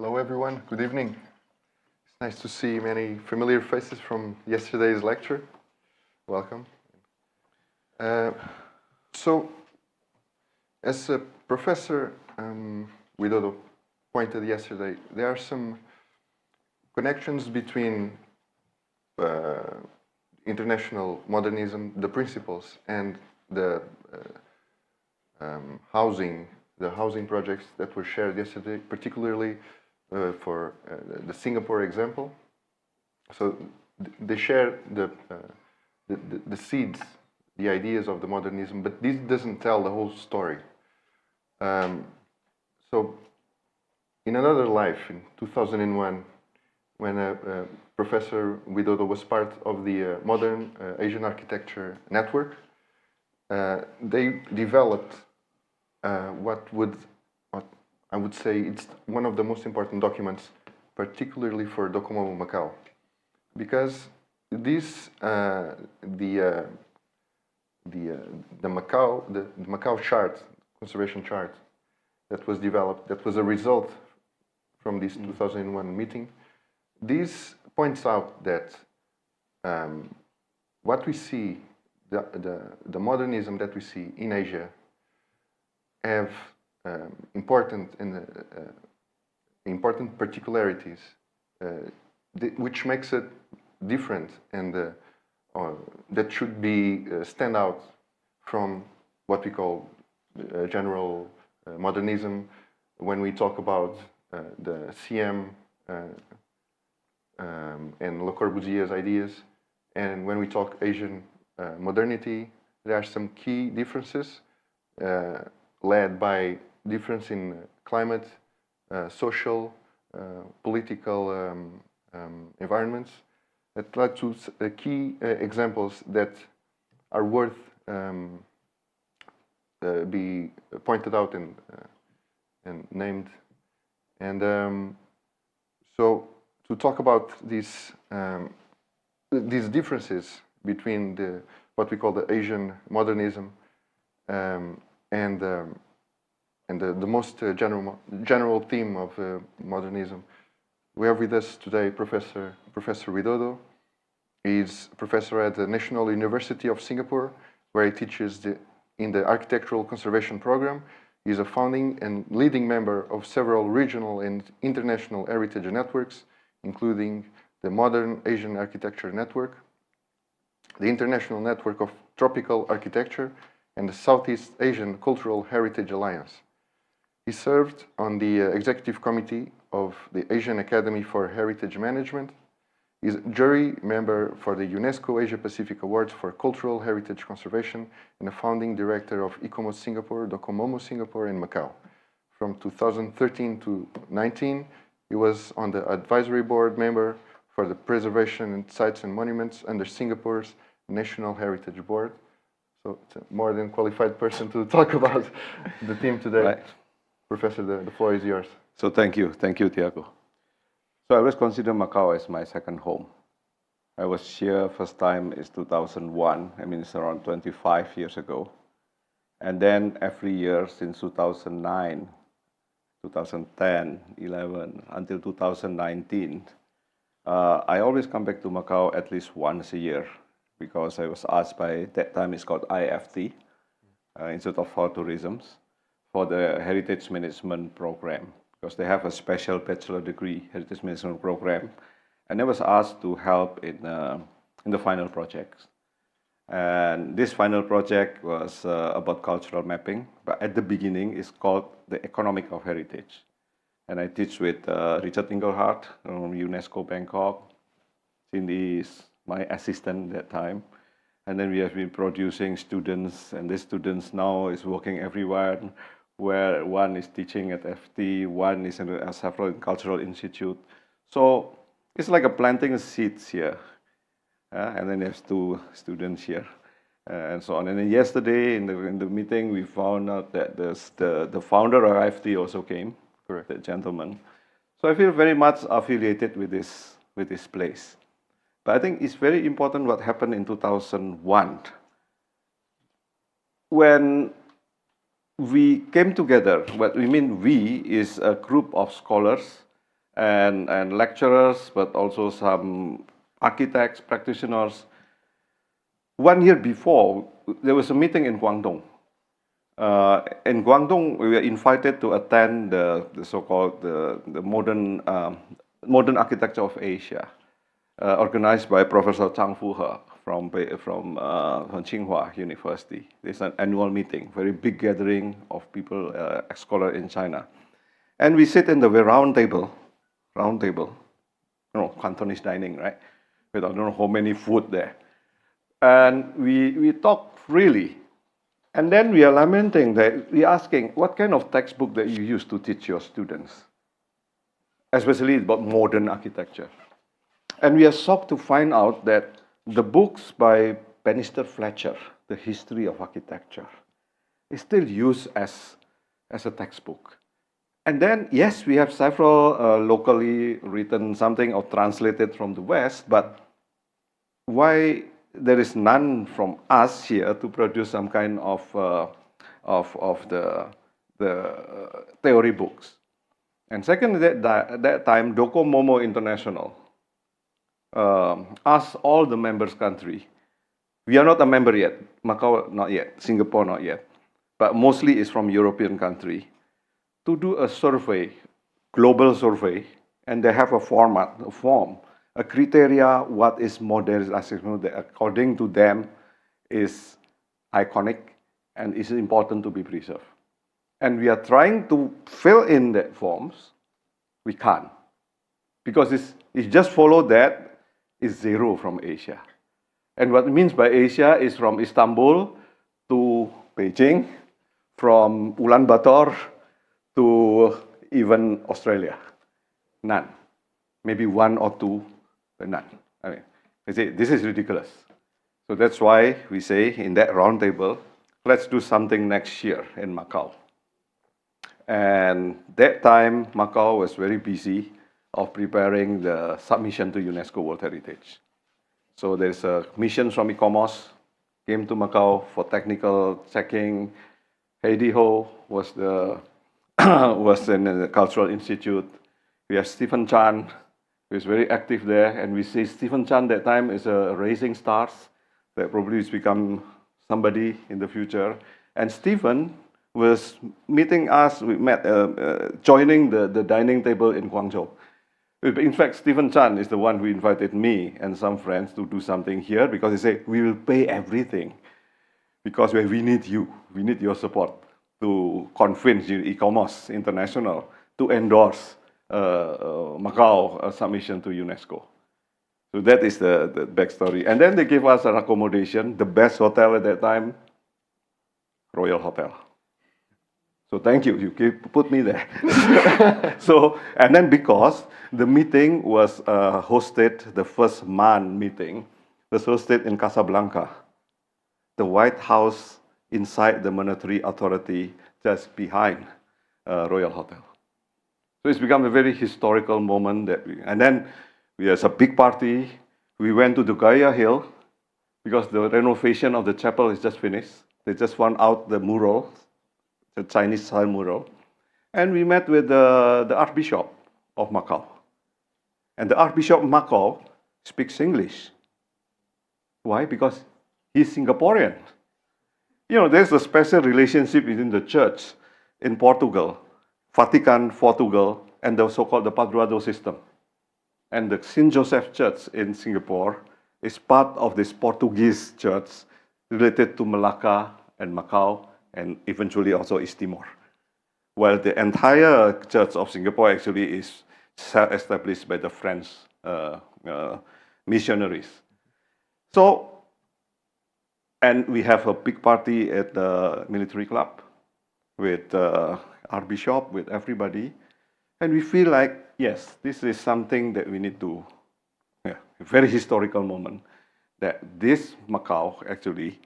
Hello, everyone. Good evening. It's nice to see many familiar faces from yesterday's lecture. Welcome. Uh, so, as a Professor Widodo pointed yesterday, there are some connections between international modernism, the principles, and the housing projects that were shared yesterday, particularly for the Singapore example. So they share the seeds, the ideas of the modernism, but this doesn't tell the whole story. So in another life, in 2001, when Professor Widodo was part of the Modern Asian Architecture Network, they developed what I would say it's one of the most important documents, particularly for Docomomo Macau, because this the Macau chart, conservation chart, that was developed, that was a result from this 2001 meeting. This points out that what we see, the modernism that we see in Asia, have important particularities, which makes it different and that should be stand out from what we call general modernism when we talk about the CM and Le Corbusier's ideas, and when we talk Asian modernity, there are some key differences led by difference in climate, social, political environments that led to key examples that are worth be pointed out and named. And so to talk about these differences between what we call the Asian modernism and the most general theme of modernism, we have with us today Professor Widodo. He's professor at the National University of Singapore, where he teaches in the Architectural Conservation Program. He's a founding and leading member of several regional and international heritage networks, including the Modern Asian Architecture Network, the International Network of Tropical Architecture, and the Southeast Asian Cultural Heritage Alliance. He served on the executive committee of the Asian Academy for Heritage Management. He's a jury member for the UNESCO Asia Pacific Awards for Cultural Heritage Conservation and a founding director of ICOMOS Singapore, Docomomo Singapore, and Macau. From 2013 to 19, he was on the advisory board member for the preservation and sites and monuments under Singapore's National Heritage Board. So it's a more than qualified person to talk about the theme today. Right. Professor, the floor is yours. So thank you, Tiago. So I always consider Macau as my second home. I was here first time is 2001. I mean, it's around 25 years ago. And then every year since 2009, 2010, 11, until 2019, I always come back to Macau at least once a year because I was asked by, that time it's called IFT, Institute of for Tourism, for the Heritage Management Program, because they have a special bachelor degree Heritage Management Program, and I was asked to help in the final projects. And this final project was about cultural mapping, but at the beginning it's called the Economic of Heritage. And I teach with Richard Inglehart from UNESCO Bangkok. Cindy is my assistant that time. And then we have been producing students, and these students now is working everywhere, where one is teaching at FT, one is in a several cultural institute. So it's like a planting seeds here. And then there's 2 students here, and so on. And then yesterday in the meeting, we found out that the founder of IFT also came, Correct. the gentleman. So I feel very much affiliated with this place. But I think it's very important what happened in 2001 when we came together. What we mean we is a group of scholars and lecturers, but also some architects, practitioners. 1 year before, there was a meeting in Guangdong. In Guangdong, we were invited to attend the so-called the modern architecture of Asia, organized by Professor Chang Fu-he from Tsinghua University. It's an annual meeting, very big gathering of people, scholars in China. And we sit in the round table, Cantonese dining, right? With I don't know how many food there. And we talk freely. And then we are lamenting that we're asking, what kind of textbook that you use to teach your students? Especially about modern architecture. And we are shocked to find out that the books by Bannister Fletcher, The History of Architecture, is still used as a textbook. And then, yes, we have several locally written something or translated from the West, but why there is none from us here to produce some kind of the theory books? And second, at that time, Docomomo International asked all the members country. We are not a member yet, Macau not yet, Singapore not yet, but mostly is from European country, to do a survey, global survey, and they have a format, a form, a criteria, what is modern architecture that according to them is iconic and is important to be preserved. And we are trying to fill in that forms, we can't. Because it's just follow that is zero from Asia. And what it means by Asia is from Istanbul to Beijing, from Ulaanbaatar to even Australia. None. Maybe one or two, but none. I mean, they say, this is ridiculous. So that's why we say in that round table, let's do something next year in Macau. And that time, Macau was very busy of preparing the submission to UNESCO World Heritage. So there's a mission from ICOMOS, came to Macau for technical checking. Heidi Ho was was in the Cultural Institute. We have Stephen Chan, who is very active there, and we see Stephen Chan that time is a rising stars that probably has become somebody in the future. And Stephen was meeting us, we met, joining the dining table in Guangzhou. In fact, Stephen Chan is the one who invited me and some friends to do something here because he said, we will pay everything because we need you, we need your support to convince you, ICOMOS International, to endorse Macau submission to UNESCO. So that is the backstory. And then they gave us an accommodation, the best hotel at that time, Royal Hotel. So thank you, you put me there. So, and then because the meeting was hosted, the first MAN meeting was hosted in Casablanca, the White House inside the Monetary Authority just behind Royal Hotel. So it's become a very historical moment that and then we had a big party. We went to the Gaia Hill because the renovation of the chapel is just finished. They just found out the mural, the Chinese style mural. And we met with the Archbishop of Macau. And the Archbishop of Macau speaks English. Why? Because he's Singaporean. You know, there's a special relationship within the church in Portugal, Vatican, Portugal, and the so-called the Padroado system. And the St. Joseph Church in Singapore is part of this Portuguese church related to Malacca and Macau, and eventually also East Timor. While the entire Church of Singapore actually is established by the French missionaries. So, and we have a big party at the military club with our bishop, with everybody. And we feel like, yes, this is something that we need to, a very historical moment, that this Macau actually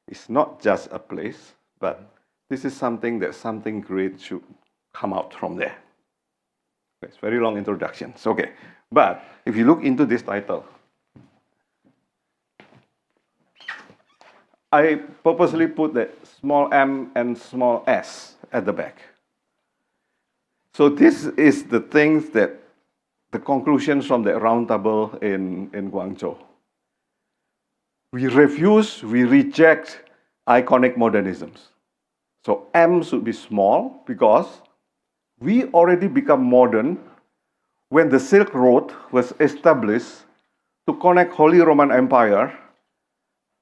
is not just a place, but this is something that something great should come out from there. It's very long introductions, okay. But if you look into this title, I purposely put the small m and small s at the back. So this is the things that the conclusions from the round table in Guangzhou. We refuse, we reject iconic modernisms. So M should be small because we already become modern when the Silk Road was established to connect Holy Roman Empire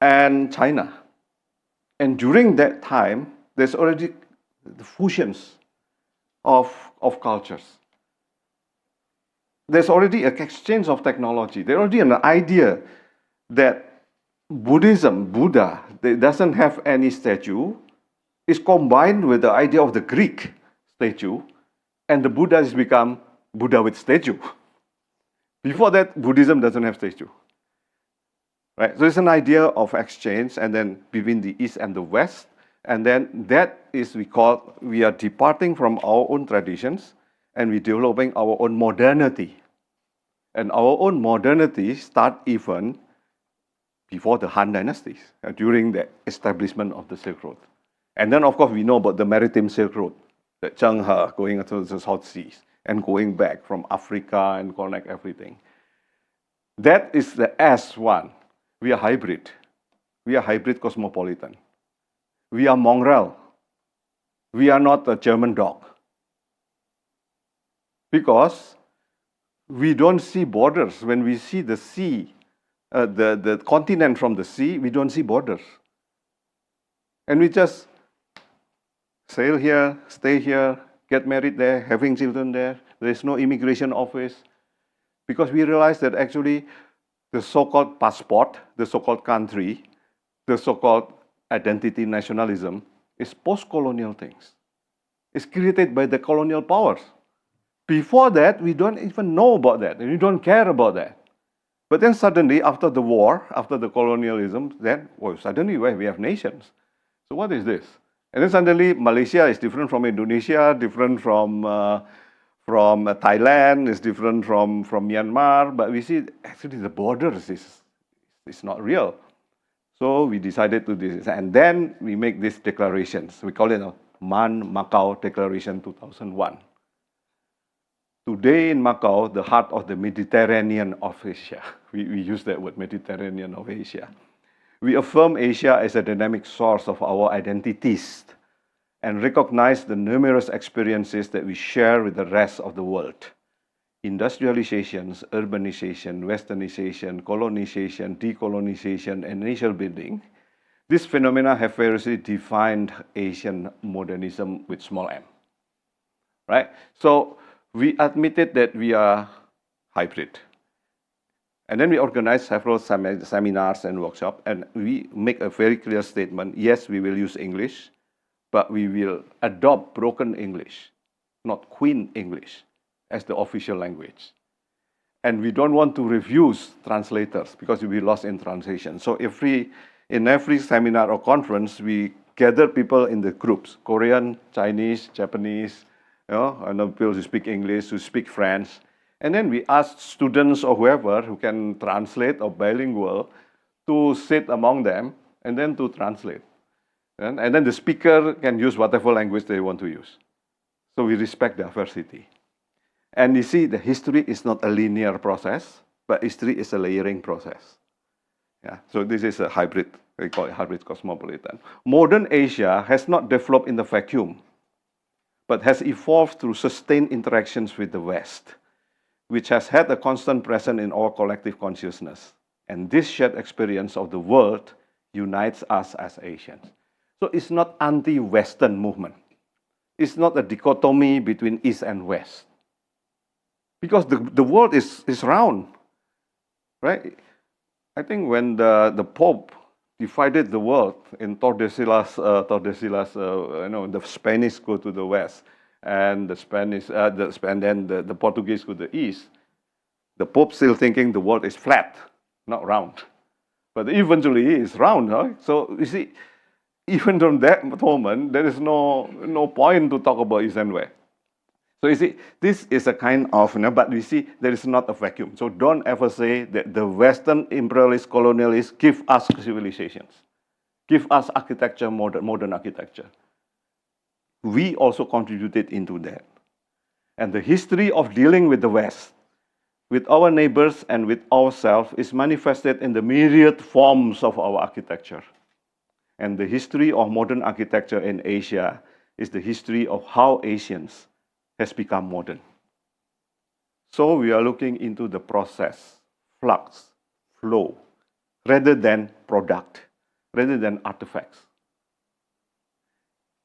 and China. And during that time, there's already the fusions of cultures. There's already an exchange of technology. There's already an idea that Buddhism, Buddha, that doesn't have any statue, is combined with the idea of the Greek statue, and the Buddha has become Buddha with statue. Before that, Buddhism doesn't have statue. Right? So it's an idea of exchange, and then between the East and the West, and then that is we are departing from our own traditions, and we're developing our own modernity. And our own modernity start even before the Han dynasties, during the establishment of the Silk Road. And then, of course, we know about the maritime Silk Road, the Zhenghe going into the South Seas and going back from Africa and connect everything. That is the S1. We are hybrid. We are hybrid cosmopolitan. We are mongrel. We are not a German dog. Because we don't see borders. When we see the sea, the continent from the sea, we don't see borders. And we just sail here, stay here, get married there, having children there. There is no immigration office. Because we realize that actually the so-called passport, the so-called country, the so-called identity nationalism is post-colonial things. It's created by the colonial powers. Before that, we don't even know about that, and we don't care about that. But then suddenly, after the war, after the colonialism, then suddenly we have nations. So what is this? And then suddenly, Malaysia is different from Indonesia, different from Thailand, is different from Myanmar. But we see actually the borders is not real. So we decided to do this, and then we make these declarations. We call it Man-Macau Declaration 2001. Today in Macau, the heart of the Mediterranean of Asia. We use that word, Mediterranean of Asia. We affirm Asia as a dynamic source of our identities and recognize the numerous experiences that we share with the rest of the world. Industrializations, urbanization, westernization, colonization, decolonization, and nation building. These phenomena have variously defined Asian modernism with small m. Right? So we admitted that we are hybrid. And then we organized several seminars and workshops, and we make a very clear statement. Yes, we will use English, but we will adopt broken English, not Queen English, as the official language. And we don't want to refuse translators because we'll be lost in translation. So in every seminar or conference, we gather people in the groups, Korean, Chinese, Japanese, and people who speak English, who speak French. And then we ask students or whoever who can translate or bilingual to sit among them and then to translate. And then the speaker can use whatever language they want to use. So we respect diversity. And you see, the history is not a linear process, but history is a layering process. Yeah. So this is a hybrid, we call it hybrid cosmopolitan. Modern Asia has not developed in the vacuum, but has evolved through sustained interactions with the West, which has had a constant presence in our collective consciousness. And this shared experience of the world unites us as Asians. So it's not anti-Western movement. It's not a dichotomy between East and West. Because the world is round, right? I think when the Pope divided the world in Tordesillas, the Spanish go to the west, and the Portuguese go to the east. The Pope still thinking the world is flat, not round. But eventually it's round, right? So you see, even from that moment, there is no point to talk about East and West. So you see, this is a kind of, but you see, there is not a vacuum. So don't ever say that the Western imperialist colonialists give us civilizations, give us architecture, modern architecture. We also contributed into that. And the history of dealing with the West with our neighbors and with ourselves is manifested in the myriad forms of our architecture. And the history of modern architecture in Asia is the history of how Asians has become modern. So we are looking into the process, flux, flow, rather than product, rather than artifacts.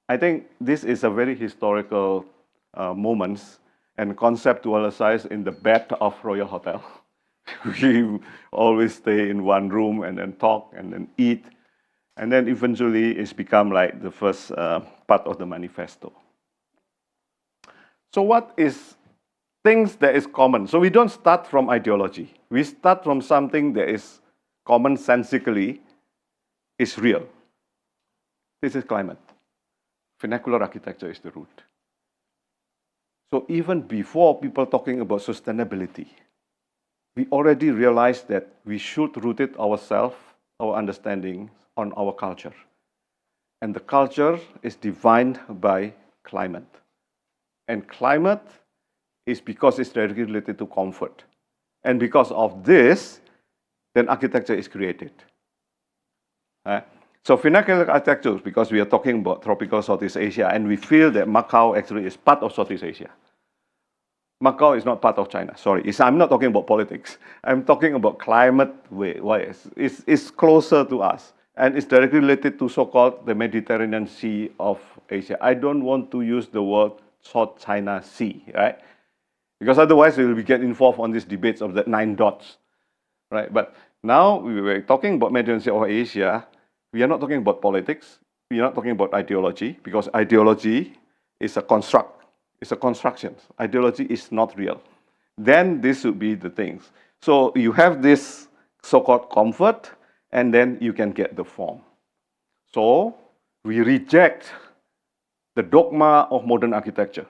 I think this is a very historical moment and conceptualized in the bed of Royal Hotel. We always stay in one room and then talk and then eat. And then eventually it's become like the first part of the manifesto. So what is things that is common? So we don't start from ideology. We start from something that is commonsensically is real. This is climate. Vernacular architecture is the root. So even before people talking about sustainability, we already realized that we should root it ourselves, our understanding on our culture. And the culture is defined by climate. And climate is because it's directly related to comfort. And because of this, then architecture is created. So vernacular architecture, because we are talking about tropical Southeast Asia, and we feel that Macau actually is part of Southeast Asia. Macau is not part of China, sorry. I'm not talking about politics. I'm talking about climate way. It's closer to us. And it's directly related to so-called the Mediterranean Sea of Asia. I don't want to use the word South China Sea, right? Because otherwise we will get involved on these debates of the 9 dots, right? But now we were talking about Mediterranean Sea of Asia. We are not talking about politics. We are not talking about ideology, because ideology is a construct. It's a construction. Ideology is not real. Then this would be the things. So you have this so-called comfort, and then you can get the form. So we reject the dogma of modern architecture,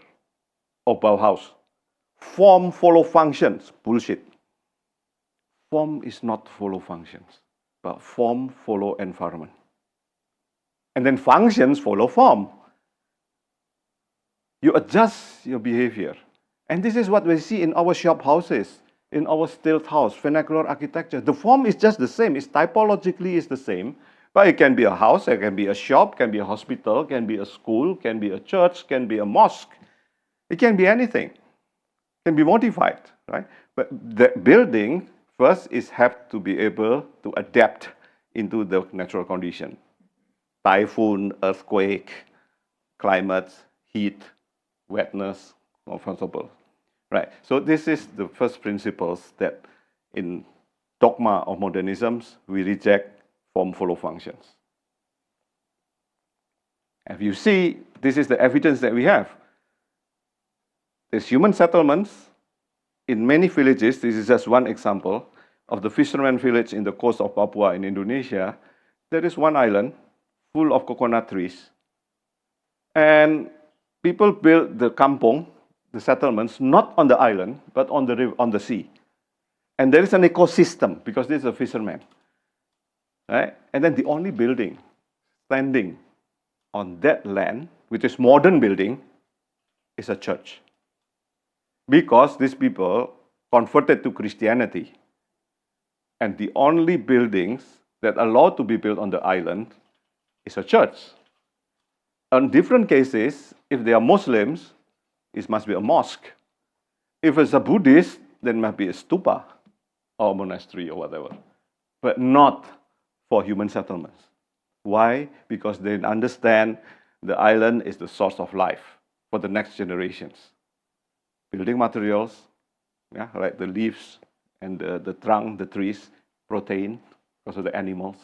of Bauhaus. Form follow functions, bullshit. Form is not follow functions, but form follow environment. And then functions follow form. You adjust your behavior. And this is what we see in our shop houses, in our stilt house, vernacular architecture. The form is just the same. It's typologically is the same, but it can be a house, it can be a shop, can be a hospital, can be a school, can be a church, can be a mosque. It can be anything. It can be modified, right? But the building first is have to be able to adapt into the natural condition. Typhoon, earthquake, climate, heat, wetness, for example. Right. So this is the first principles that in dogma of modernisms, we reject form follow functions. If you see, this is the evidence that we have. There's human settlements in many villages. This is just one example of the fisherman village in the coast of Papua in Indonesia. There is one island full of coconut trees. And people built the kampong, the settlements, not on the island, but on the river, on the sea. And there is an ecosystem, because this is a fisherman. Right? And then the only building standing on that land, which is modern building, is a church. Because these people converted to Christianity. And the only buildings that are allowed to be built on the island is a church. In different cases, if they are Muslims, it must be a mosque. If it's a Buddhist, then it must be a stupa or a monastery or whatever. But not for human settlements. Why? Because they understand the island is the source of life for the next generations. Building materials, yeah, right, the leaves and the trunk, the trees, protein, because of the animals,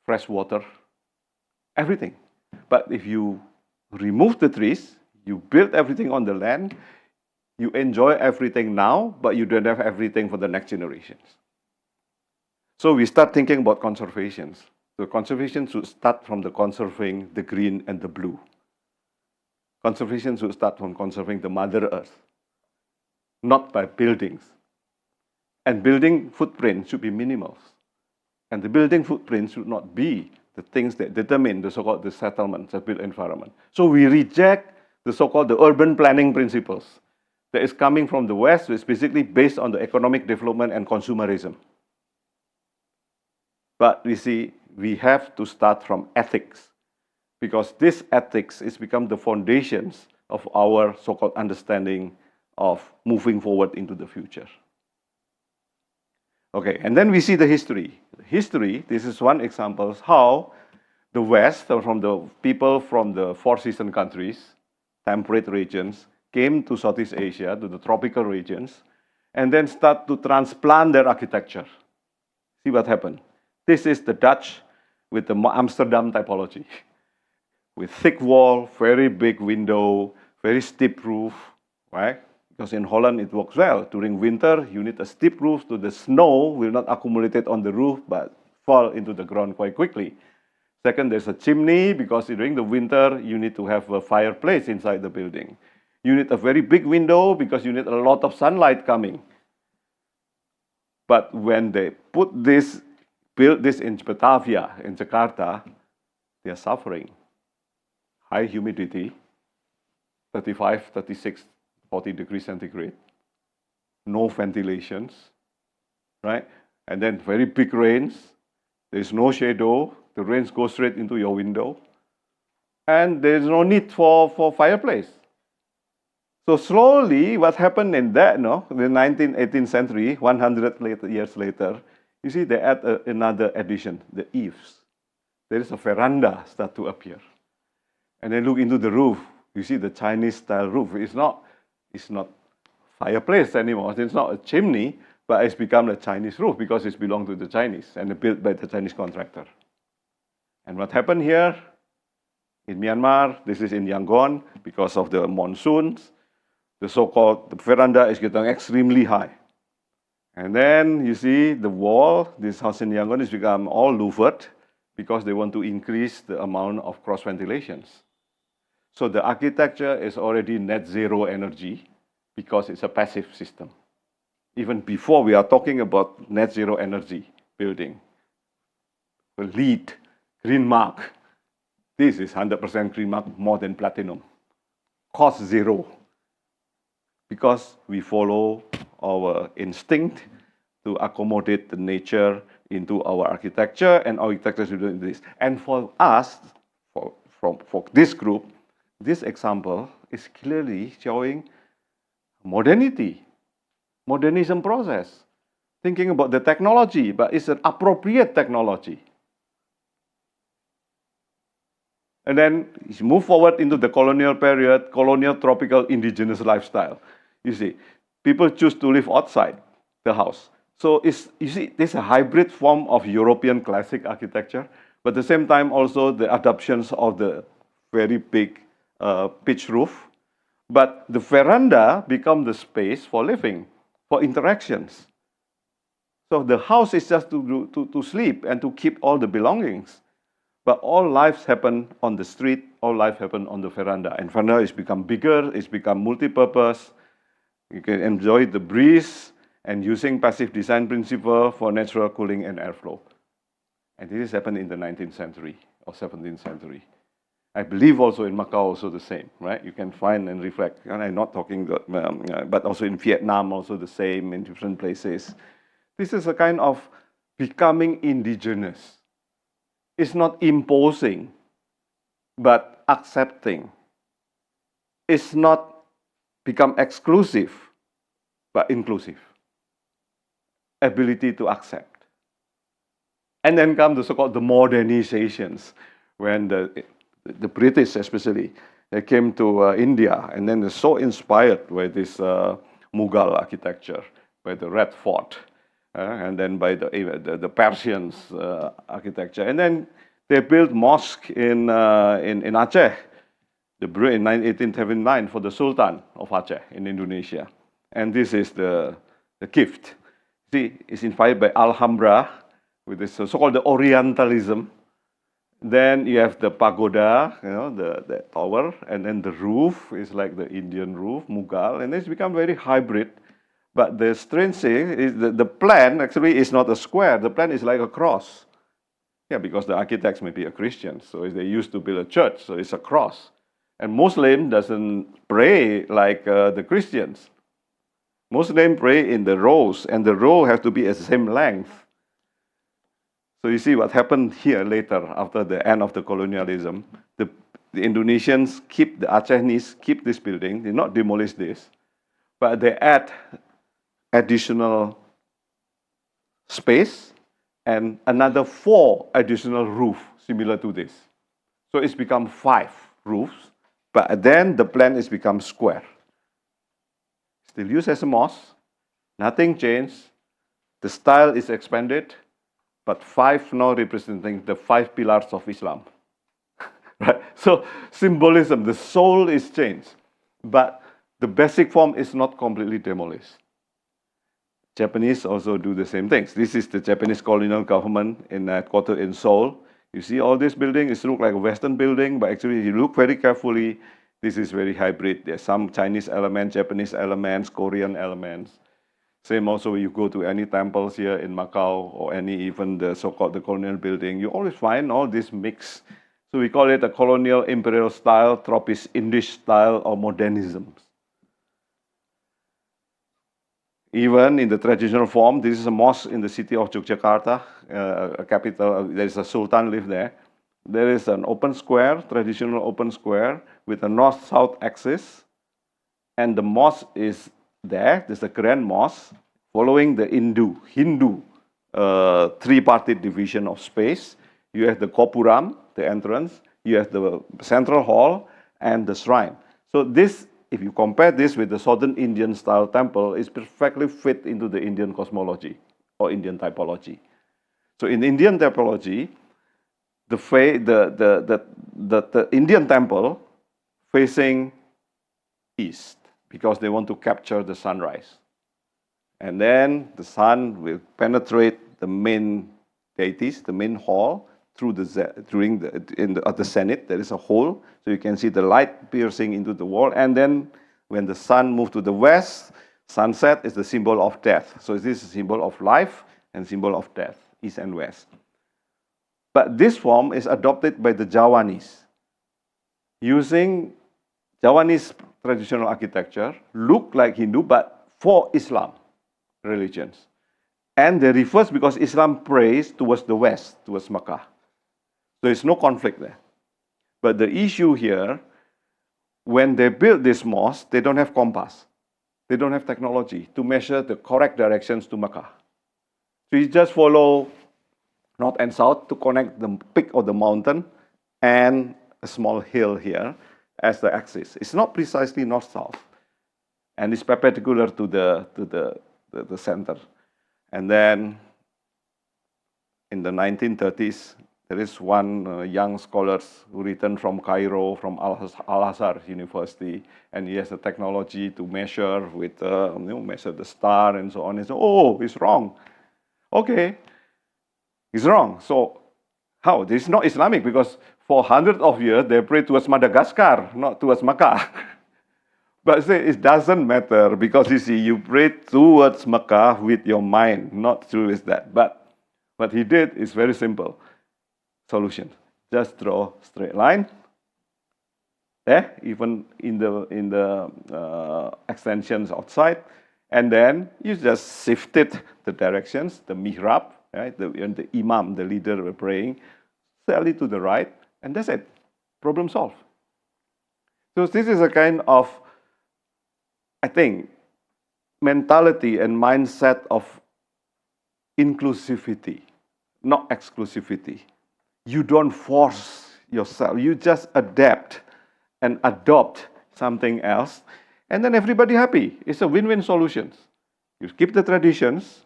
fresh water, everything. But if you remove the trees, you build everything on the land, you enjoy everything now, but you don't have everything for the next generations. So we start thinking about conservation. So conservation should start from the conserving the green and the blue. Conservation should start from conserving the Mother Earth, not by buildings. And building footprint should be minimal. And the building footprint should not be the things that determine the so-called the settlements, the built environment. So we reject the so-called the urban planning principles. that is coming from the West is basically based on the economic development and consumerism. But we see, we have to start from ethics, because this ethics is become the foundations of our so-called understanding of moving forward into the future. Okay, and then we see the history. History, this is one example how the West, from the people from the Four Season countries, temperate regions, came to Southeast Asia, to the tropical regions, and then start to transplant their architecture. See what happened. This is the Dutch with the Amsterdam typology, with thick wall, very big window, very steep roof, right? Because in Holland it works well. During winter, you need a steep roof so the snow will not accumulate on the roof, but fall into the ground quite quickly. Second, there's a chimney, because during the winter, you need to have a fireplace inside the building. You need a very big window, because you need a lot of sunlight coming. But when they built this in Batavia, in Jakarta, they are suffering. High humidity, 35, 36, 40 degrees centigrade. No ventilations, right? And then very big rains. There's no shadow. The rains go straight into your window. And there's no need for fireplace. So slowly, what happened in that, the 19th, 18th century, 100 years later, you see they add another addition, the eaves. There is a veranda start to appear. And then look into the roof. You see the Chinese-style roof. It's not fireplace anymore. It's not a chimney, but it's become a Chinese roof because it's belonged to the Chinese and built by the Chinese contractor. And what happened here in Myanmar, this is in Yangon, because of the monsoons, the veranda is getting extremely high. And then you see the wall, this house in Yangon has become all louvered because they want to increase the amount of cross ventilations. So the architecture is already net zero energy because it's a passive system. Even before we are talking about net zero energy building, the LEED, green mark. This is 100% green mark, more than platinum. Cost zero. Because we follow our instinct to accommodate the nature into our architecture, and architecture is doing this. And for us, for this group, this example is clearly showing modernity, modernism process. Thinking about the technology, but it's an appropriate technology. And then you move forward into the colonial period, colonial tropical indigenous lifestyle. You see, people choose to live outside the house. So you see, there's a hybrid form of European classic architecture, but at the same time also the adoptions of the very big pitch roof. But the veranda become the space for living, for interactions. So the house is just to sleep and to keep all the belongings. But all lives happen on the street, all life happen on the veranda. And veranda has become bigger, it's become multi-purpose. You can enjoy the breeze and using passive design principle for natural cooling and airflow. And this happened in the 19th century or 17th century. I believe also in Macau also the same, right? You can find and reflect, and I'm not talking, but also in Vietnam also the same, in different places. This is a kind of becoming indigenous. It's not imposing, but accepting. It's not become exclusive, but inclusive. Ability to accept. And then come the so-called the modernizations, when the British especially, they came to India, and then they're so inspired by this Mughal architecture, by the Red Fort, and then by the Persians architecture. And then they built mosque in Aceh, in 1879 for the Sultan of Aceh in Indonesia. And this is the gift. See, it's inspired by Alhambra, with this so-called the Orientalism. Then you have the pagoda, the tower, and then the roof is like the Indian roof, Mughal, and it's become very hybrid. But the strange thing is the plan actually is not a square, the plan is like a cross. Yeah, because the architects may be a Christian, so they used to build a church, so it's a cross. And Muslim doesn't pray like the Christians. Muslims pray in the rows, and the row has to be the same length. So you see what happened here later after the end of the colonialism. The Indonesians keep, the Acehnese keep this building, they not demolish this, but they add additional space and another 4 additional roofs similar to this. So it's become 5 roofs, but then the plan is become square. Still used as a mosque, nothing changed, the style is expanded, but 5 now representing the 5 pillars of Islam. Right? So symbolism, the soul is changed, but the basic form is not completely demolished. Japanese also do the same things. This is the Japanese colonial government in headquarters in Seoul. You see all this building, it looks like a Western building, but actually if you look very carefully, this is very hybrid. There's some Chinese elements, Japanese elements, Korean elements. Same also when you go to any temples here in Macau or any even the so-called the colonial building, you always find all this mix. So we call it a colonial imperial style, Tropist Indish style, or modernism. Even in the traditional form, this is a mosque in the city of Yogyakarta, a capital. There is a sultan live there. There is an open square, traditional open square, with a north-south axis, and the mosque is there. There's a grand mosque following the Hindu three-parted division of space. You have the Kopuram, the entrance, you have the central hall, and the shrine. So this, if you compare this with the southern Indian style temple, is perfectly fit into the Indian cosmology or Indian typology. So in Indian typology, the Indian temple facing east because they want to capture the sunrise. And then the sun will penetrate the main deities, the main hall, through the at the zenith. There is a hole, so you can see the light piercing into the wall. And then when the sun moves to the west, sunset is the symbol of death. So this is a symbol of life and symbol of death, east and west. But this form is adopted by the Javanese, using Javanese traditional architecture, look like Hindu, but for Islam religions. And they reverse because Islam prays towards the west, towards Makkah. There is no conflict there. But the issue here, when they build this mosque, they don't have compass. They don't have technology to measure the correct directions to Makkah. So you just follow north and south to connect the peak of the mountain and a small hill here as the axis. It's not precisely north-south, and it's perpendicular to the center. And then in the 1930s, there is one young scholar who returned from Cairo, from Al-Azhar University, and he has the technology to measure with measure the star and so on. And so, oh, he's wrong. Okay, he's wrong. So how? This is not Islamic because for hundreds of years they pray towards Madagascar, not towards Makkah. But say it doesn't matter because you see, you pray towards Makkah with your mind, not through that. But what he did is very simple. Solution: just draw straight line. There, even in the extensions outside, and then you just shifted the directions, the mihrab, right? And the imam, the leader, were praying slightly to the right, and that's it. Problem solved. So this is a kind of, I think, mentality and mindset of inclusivity, not exclusivity. You don't force yourself. You just adapt and adopt something else, and then everybody happy. It's a win-win solution. You keep the traditions,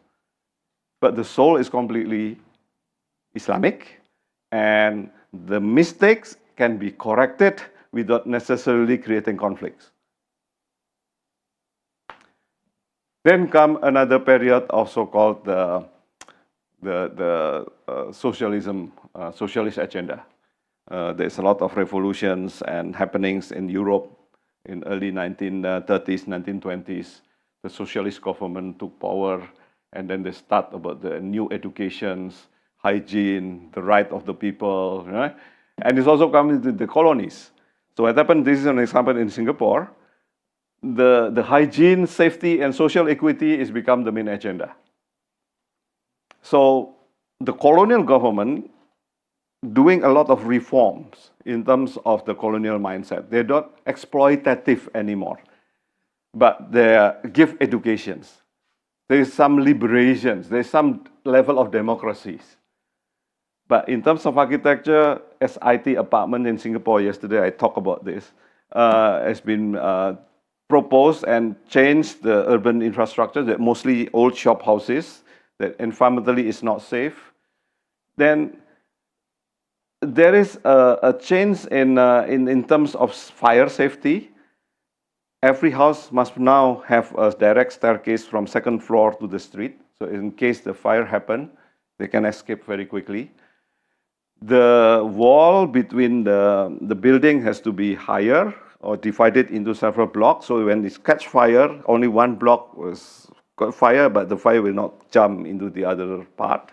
but the soul is completely Islamic, and the mistakes can be corrected without necessarily creating conflicts. Then come another period of so-called the socialism, socialist agenda. There's a lot of revolutions and happenings in Europe in early 1930s, 1920s. The socialist government took power, and then they start about the new educations, hygiene, the right of the people, right? And it's also coming to the colonies. So what happened, this is an example in Singapore. the hygiene, safety, and social equity is become the main agenda. So the colonial government doing a lot of reforms in terms of the colonial mindset. They're not exploitative anymore, but they give educations. There's some liberations. There's some level of democracies. But in terms of architecture, SIT apartment in Singapore yesterday, I talked about this, has been proposed and changed the urban infrastructure, that mostly old shop houses, that environmentally is not safe. Then there is a change in terms of fire safety. Every house must now have a direct staircase from second floor to the street. So in case the fire happen, they can escape very quickly. The wall between the building has to be higher or divided into several blocks. So when it catch fire, only one block was got fire, but the fire will not jump into the other part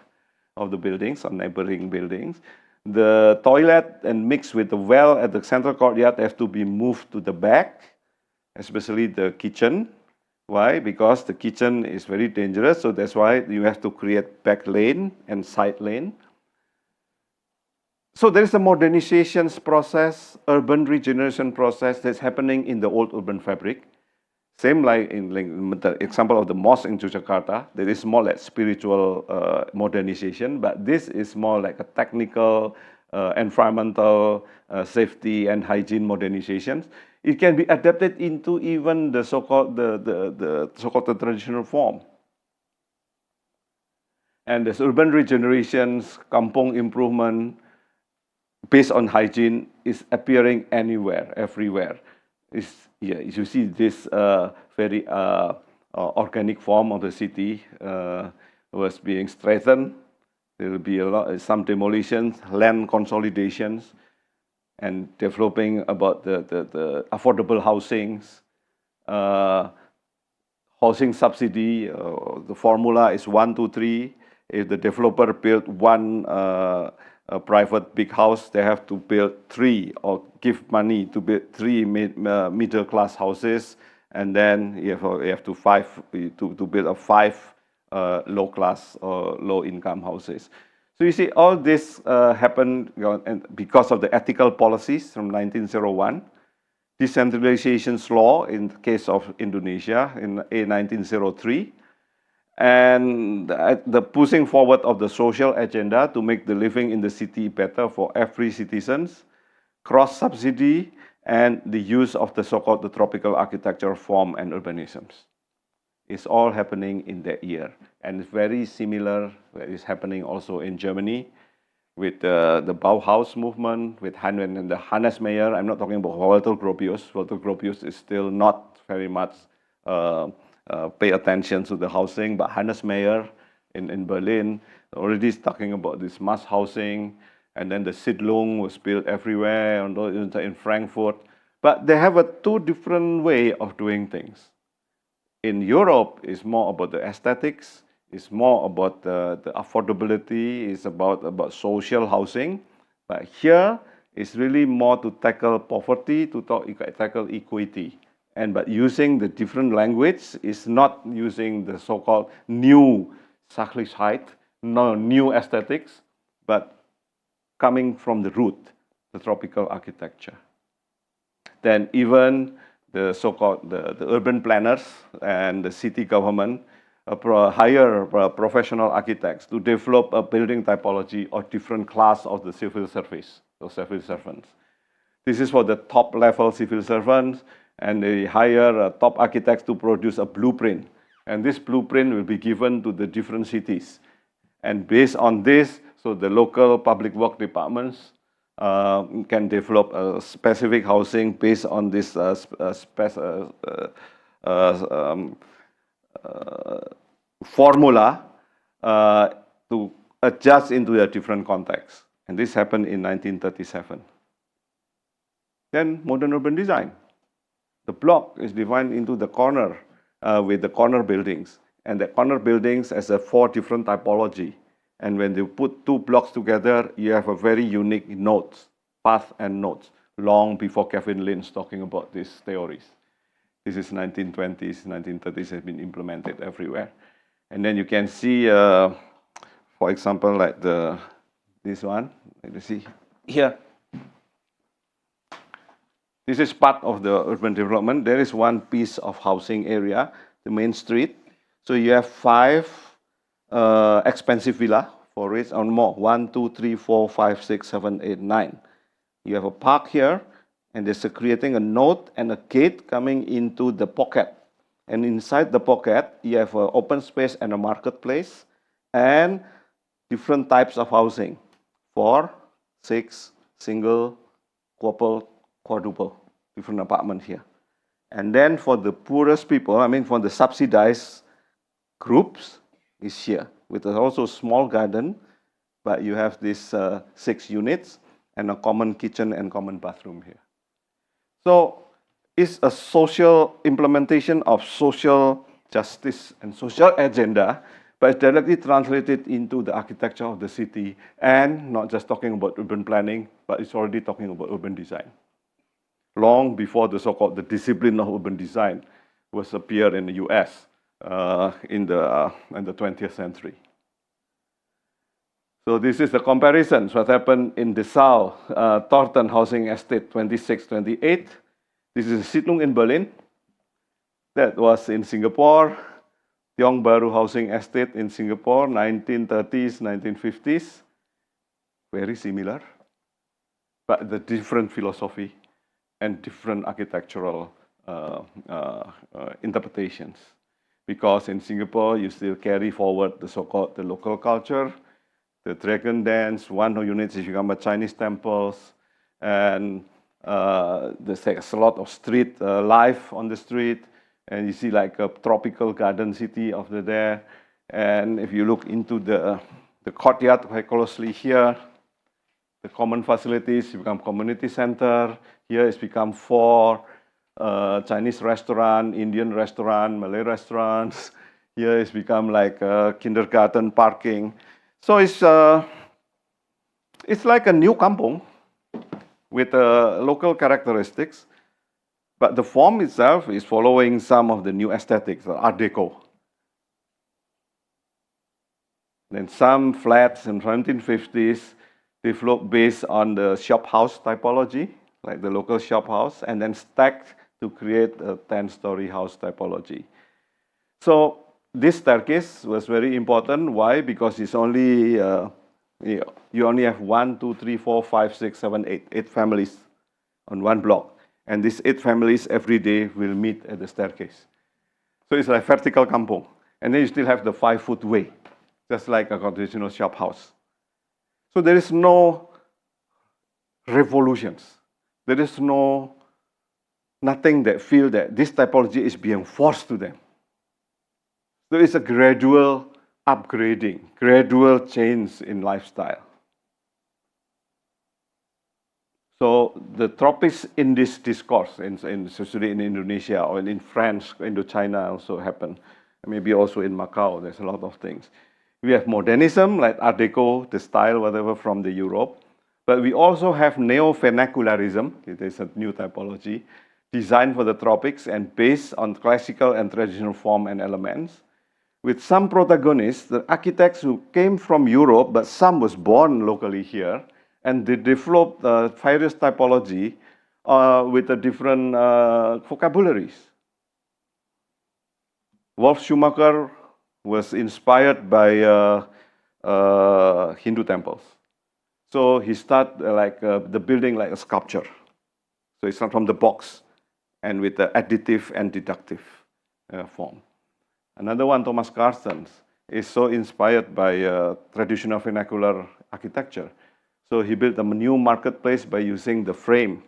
of the buildings or neighboring buildings. The toilet and mixed with the well at the central courtyard have to be moved to the back, especially the kitchen. Why? Because the kitchen is very dangerous, so that's why you have to create back lane and side lane. So there is a modernization process, urban regeneration process that's happening in the old urban fabric. Same like in the example of the mosque in Yogyakarta, there is more like spiritual modernization, but this is more like a technical, environmental, safety and hygiene modernizations. It can be adapted into even the so-called the traditional form. And this urban regenerations, kampong improvement, based on hygiene, is appearing anywhere, everywhere. You see this very organic form of the city was being strengthened. There will be some demolitions, land consolidations, and developing about the affordable housings. Housing subsidy, the formula is 1, 2, 3. If the developer built one a private big house, they have to build 3 or give money to build 3 middle class houses, and then you have to build 5 low class or low income houses. So you see, all this happened and because of the ethical policies from 1901, decentralization law in the case of Indonesia in 1903. And the pushing forward of the social agenda to make the living in the city better for every citizens, cross-subsidy, and the use of the so-called the tropical architecture form and urbanisms. It's all happening in that year. And it's very similar, it's happening also in Germany with the Bauhaus movement, with and the Hannes Meyer. I'm not talking about Walter Gropius. Walter Gropius is still not very much pay attention to the housing, but Hannes Meyer in Berlin already is talking about this mass housing, and then the Siedlung was built everywhere, in Frankfurt. But they have a 2 different way of doing things. In Europe, it's more about the aesthetics, it's more about the affordability, it's about social housing. But here, it's really more to tackle poverty, to tackle equity. But using the different language is not using the so-called new Sachlichkeit, no new aesthetics, but coming from the root, the tropical architecture. Then even the so-called the urban planners and the city government hire professional architects to develop a building typology of different class of the civil service, or civil servants. This is for the top level civil servants, and they hire top architects to produce a blueprint. And this blueprint will be given to the different cities. And based on this, so the local public work departments can develop a specific housing based on this formula to adjust into a different context. And this happened in 1937. Then modern urban design. The block is divided into the corner with the corner buildings. And the corner buildings has a 4 different typology. And when you put 2 blocks together, you have a very unique nodes, path and nodes, long before Kevin Lynch talking about these theories. This is 1920s, 1930s, has been implemented everywhere. And then you can see, for example, like this one, let me see here. This is part of the urban development. There is one piece of housing area, the main street. So you have 5 expensive villa for it or more. 1, 2, 3, 4, 5, 6, 7, 8, 9. You have a park here, and there's creating a node and a gate coming into the pocket. And inside the pocket, you have an open space and a marketplace and different types of housing. 4, 6, single, couple, quadruple, different apartment here. And then for the poorest people, I mean for the subsidized groups, is here with also small garden, but you have these 6 units and a common kitchen and common bathroom here. So it's a social implementation of social justice and social agenda, but it's directly translated into the architecture of the city, and not just talking about urban planning, but it's already talking about urban design. Long before the so-called the discipline of urban design was appeared in the US in the 20th century. So this is the comparison. What happened in Dessau, Thornton Housing Estate 26, 28. This is Siedlung in Berlin. That was in Singapore. Tiong Bahru Housing Estate in Singapore, 1930s, 1950s. Very similar, but the different philosophy and different architectural interpretations. Because in Singapore, you still carry forward the so-called the local culture, the dragon dance, one unit is become a Chinese temples, and there's a lot of street life on the street, and you see like a tropical garden city over there. And if you look into the courtyard quite closely here, the common facilities become community center. Here it's become 4 Chinese restaurant, Indian restaurant, Malay restaurants. Here it's become like kindergarten parking. So it's like a new kampong with local characteristics, but the form itself is following some of the new aesthetics, Art Deco. Then some flats in 1950s developed based on the shop house typology, like the local shop house, and then stacked to create a 10-story house typology. So this staircase was very important. Why? Because it's only, you only have 1, 2, 3, 4, 5, 6, 7, 8 families on one block. And these 8 families every day will meet at the staircase. So it's like vertical kampong. And then you still have the 5-foot way, just like a traditional shop house. So there is no revolutions. There is nothing that feel that this typology is being forced to them. So it's a gradual upgrading, gradual change in lifestyle. So the tropics in this discourse, especially in Indonesia or in France, Indochina also happen, maybe also in Macau, there's a lot of things. We have modernism, like Art Deco, the style, whatever, from the Europe. But we also have neo-vernacularism, it is a new typology, designed for the tropics and based on classical and traditional form and elements. With some protagonists, the architects who came from Europe, but some was born locally here, and they developed various typology with the different vocabularies. Wolf Schumacher was inspired by Hindu temples. So he started the building like a sculpture. So it's not from the box, and with the additive and deductive form. Another one, Thomas Carstens, is so inspired by traditional vernacular architecture. So he built a new marketplace by using the frame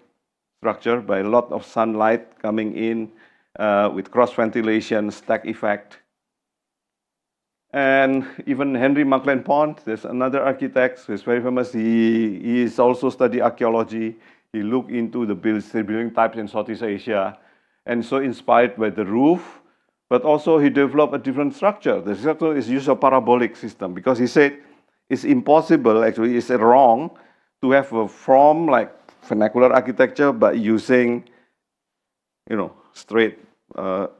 structure, by a lot of sunlight coming in with cross ventilation, stack effect. And even Henry Maclean Pont, there's another architect who is very famous. He is also studied archaeology. He looked into the building types in Southeast Asia, and so inspired by the roof. But also he developed a different structure. The structure is use a parabolic system because he said it's impossible, actually it's wrong to have a form like vernacular architecture but using, straight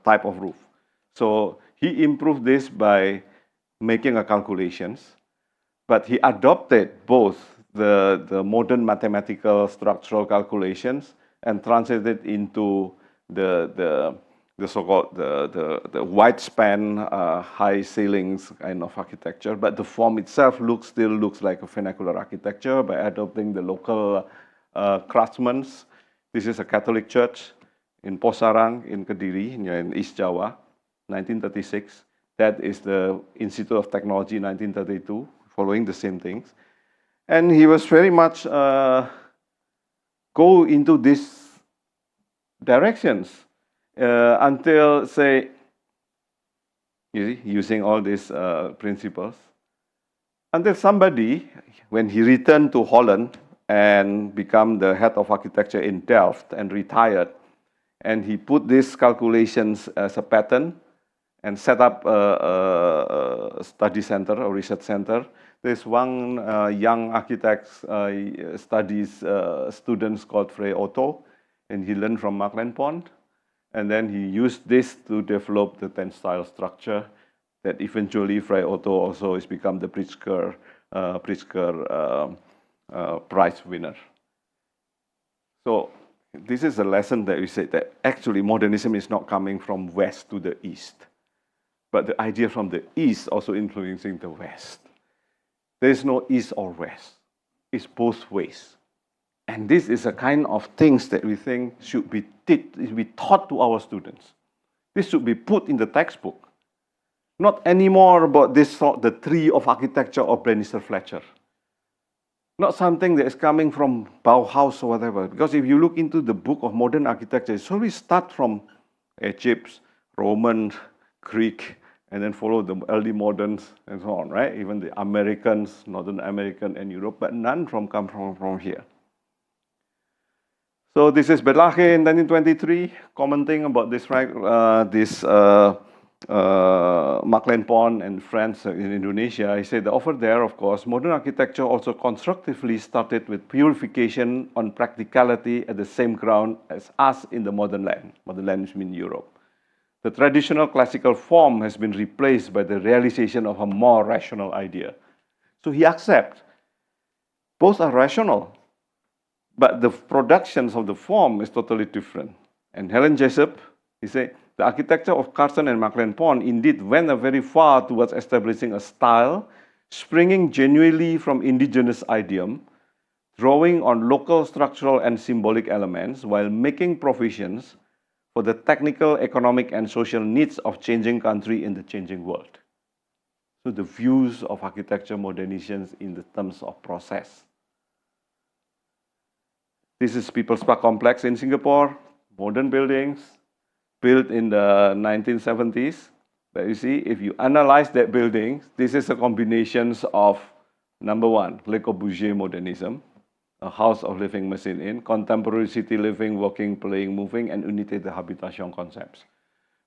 type of roof. So he improved this by making a calculations, but he adopted both the modern mathematical structural calculations and translated into the so-called the wide span, high ceilings kind of architecture. But the form itself still looks like a vernacular architecture by adopting the local craftsmen. This is a Catholic church in Posarang in Kediri in East Java, 1936. That is the Institute of Technology, 1932, following the same things. And he was very much go into these directions until, say, using all these principles, until somebody, when he returned to Holland and became the head of architecture in Delft and retired, and he put these calculations as a pattern and set up a study center or research center. There's one young architect studies students called Frei Otto, and he learned from Mark Pont, and then he used this to develop the tensile structure that eventually Frei Otto also has become the Pritzker prize winner. So this is a lesson that we say that actually modernism is not coming from west to the east, but the idea from the east also influencing the west. There is no east or west. It's both ways. And this is a kind of things that we think should be taught to our students. This should be put in the textbook. Not anymore about this the tree of architecture of Bannister Fletcher. Not something that is coming from Bauhaus or whatever. Because if you look into the book of modern architecture, it always starts from Egypt, Roman, Greek, and then follow the early moderns and so on, right? Even the Americans, Northern American and Europe, but none come from here. So this is Berlage in 1923 commenting about this, right? Mark Pont and friends in Indonesia. He said the offer there, of course, modern architecture also constructively started with purification on practicality at the same ground as us in the modern land. Modern land means Europe. The traditional classical form has been replaced by the realization of a more rational idea. So he accepts both are rational, but the productions of the form is totally different. And Helen Jessup, he said, the architecture of Carson and Mark Pont indeed went very far towards establishing a style springing genuinely from indigenous idiom, drawing on local structural and symbolic elements while making provisions for the technical, economic, and social needs of changing country in the changing world. So the views of architecture modernizations in the terms of process. This is People's Park Complex in Singapore, modern buildings built in the 1970s. But you see, if you analyze that building, this is a combination of, number one, Le Corbusier modernism, a house of living machine in, contemporary city living, working, playing, moving, and unité de habitation concepts.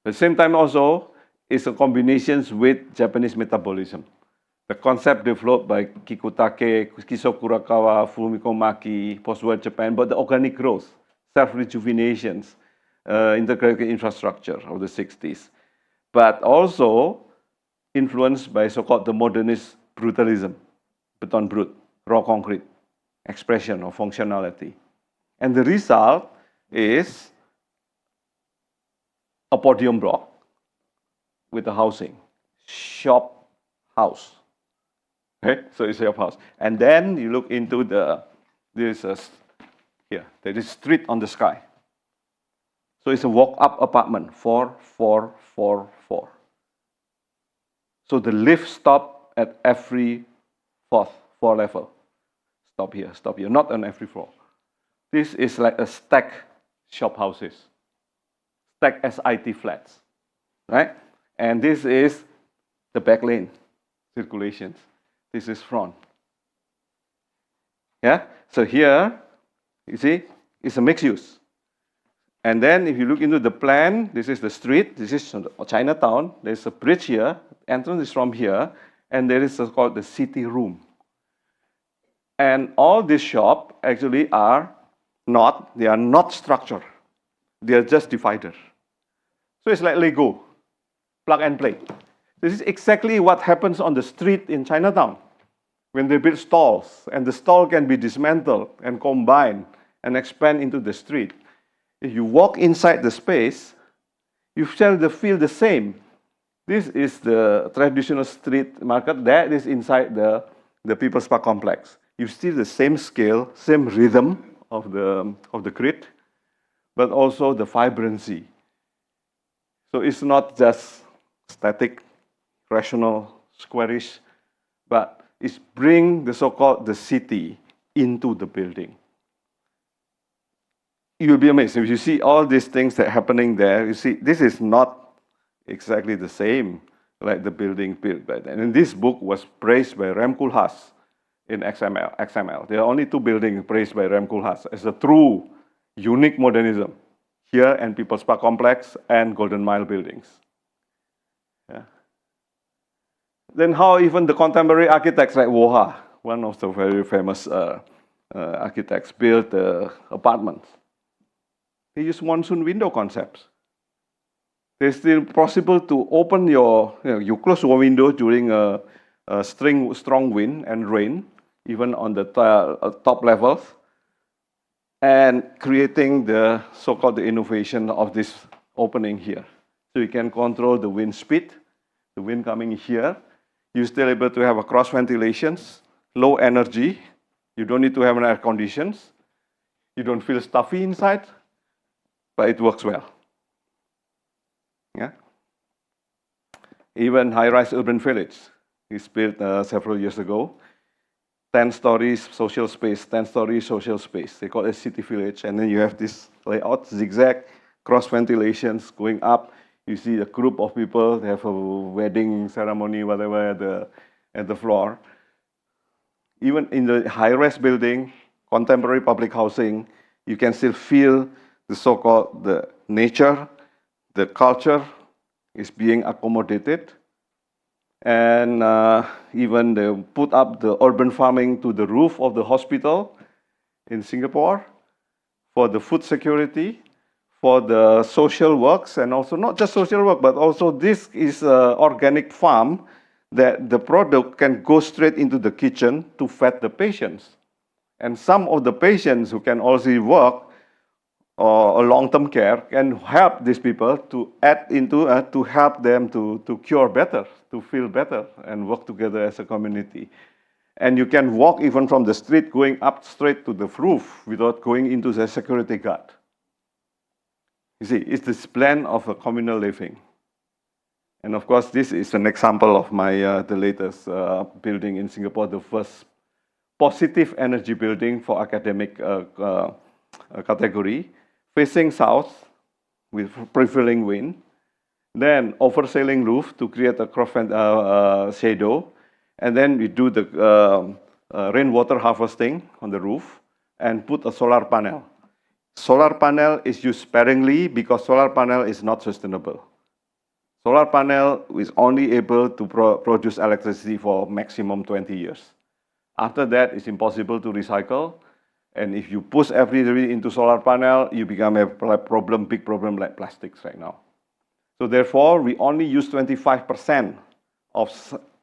At the same time also, it's a combination with Japanese metabolism. The concept developed by Kikutake, Kiso Kurakawa, Fumiko Maki, post-war Japan, but the organic growth, self-rejuvenations, integrated infrastructure of the 60s. But also influenced by so-called the modernist brutalism, beton brut, raw concrete, expression or functionality. And the result is a podium block with a housing, shop house. Okay, so it's a shop house. And then you look into there is street on the sky. So it's a walk-up apartment, 4, 4, 4, 4. So the lift stop at every floor level. Stop here, not on every floor. This is like a stack shop houses, stack SIT flats, right? And this is the back lane, circulations. This is front. Yeah, so here, you see, it's a mixed use. And then if you look into the plan, this is the street, this is Chinatown, there's a bridge here, entrance is from here, and there is called the city room. And all these shops actually are not structured. They are just divided. So it's like Lego, plug and play. This is exactly what happens on the street in Chinatown when they build stalls, and the stall can be dismantled and combined and expand into the street. If you walk inside the space, you shall feel the same. This is the traditional street market. That is inside the People's Park complex. You see the same scale, same rhythm of the grid, but also the vibrancy. So it's not just static, rational, squarish, but it's bring the so-called the city into the building. You'll be amazed if you see all these things that are happening there. You see, this is not exactly the same like the building built by then. And this book was praised by Rem Koolhaas in XML. There are only 2 buildings praised by Rem Koolhaas as a true, unique modernism. Here and People's Park Complex and Golden Mile buildings. Yeah. Then how even the contemporary architects like Woha, one of the very famous architects, built apartments. They use monsoon window concepts. It's still possible to open you close your window during a strong wind and rain, even on the top levels, and creating the so-called the innovation of this opening here. So you can control the wind speed, the wind coming here. You're still able to have a cross ventilations, low energy. You don't need to have an air conditions. You don't feel stuffy inside, but it works well. Yeah. Even high-rise urban village is built several years ago. 10 stories social space, 10 stories social space. They call it city village. And then you have this layout, zigzag, cross ventilations going up. You see a group of people, they have a wedding ceremony, whatever, at the floor. Even in the high-rise building, contemporary public housing, you can still feel the so-called the nature, the culture is being accommodated. And even they put up the urban farming to the roof of the hospital in Singapore for the food security, for the social works, and also not just social work, but also this is an organic farm that the product can go straight into the kitchen to feed the patients. And some of the patients who can also work or long-term care can help these people to add into, to help them to cure better, to feel better and work together as a community. And you can walk even from the street going up straight to the roof without going into the security guard. You see, it's this plan of a communal living. And of course, this is an example of my the latest building in Singapore, the first positive energy building for academic category, facing south with prevailing wind, then oversailing roof to create a cross shadow, and then we do the rainwater harvesting on the roof and put a solar panel. Solar panel is used sparingly because solar panel is not sustainable. Solar panel is only able to produce electricity for maximum 20 years. After that, it's impossible to recycle. And if you push everything into solar panel, you become a big problem like plastics right now. So therefore, we only use 25% of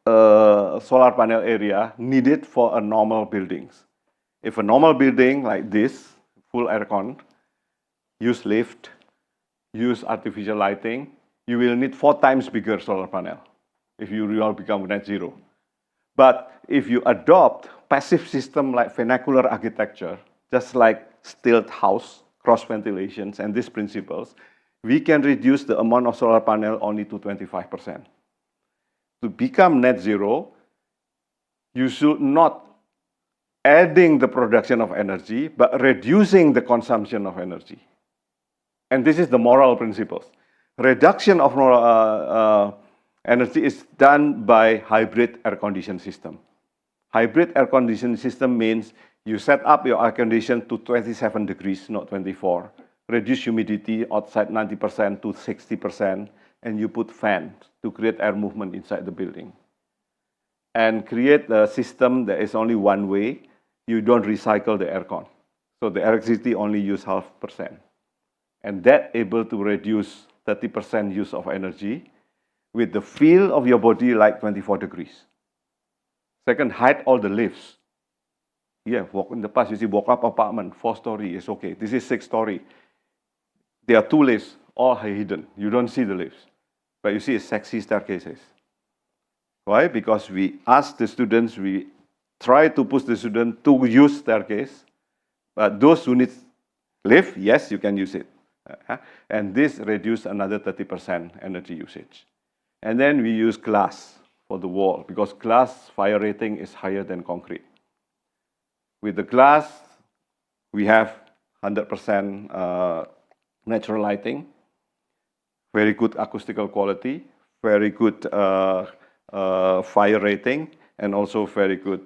solar panel area needed for a normal buildings. If a normal building like this, full aircon, use lift, use artificial lighting, you will need 4 times bigger solar panel if you really become net zero. But if you adopt passive system like vernacular architecture, just like stilt house, cross ventilations, and these principles, we can reduce the amount of solar panel only to 25%. To become net zero, you should not adding the production of energy, but reducing the consumption of energy. And this is the moral principles. Reduction of energy is done by hybrid air conditioning system. Hybrid air conditioning system means you set up your air condition to 27 degrees, not 24. Reduce humidity outside 90% to 60%, and you put fans to create air movement inside the building. And create a system that is only one way. You don't recycle the aircon. So the electricity only use 0.5%. And that able to reduce 30% use of energy, with the feel of your body like 24 degrees. Second, hide all the lifts. Yeah, in the past, you see walk-up apartment, 4-story is okay. This is 6-story. There are 2 lifts, all hidden. You don't see the lifts, but you see sexy staircases. Why? Because we ask the students, we try to push the student to use staircase, but those who need lift, yes, you can use it. And this reduces another 30% energy usage. And then we use glass for the wall, because glass fire rating is higher than concrete. With the glass, we have 100% natural lighting, very good acoustical quality, very good fire rating, and also very good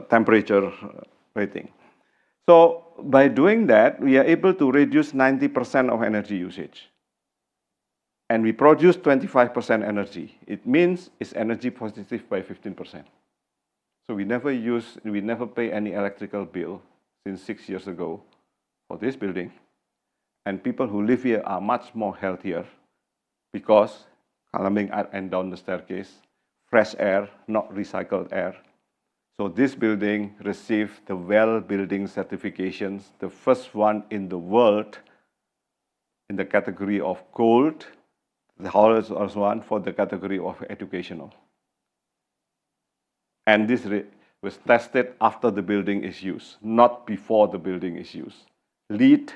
temperature rating. So by doing that, we are able to reduce 90% of energy usage. And we produce 25% energy. It means it's energy positive by 15%. So we never pay any electrical bill since 6 years ago for this building. And people who live here are much more healthier because climbing up and down the staircase, fresh air, not recycled air. So this building received the WELL building certifications, the first one in the world in the category of gold, the others also one for the category of educational. And this was tested after the building is used, not before the building is used. LEED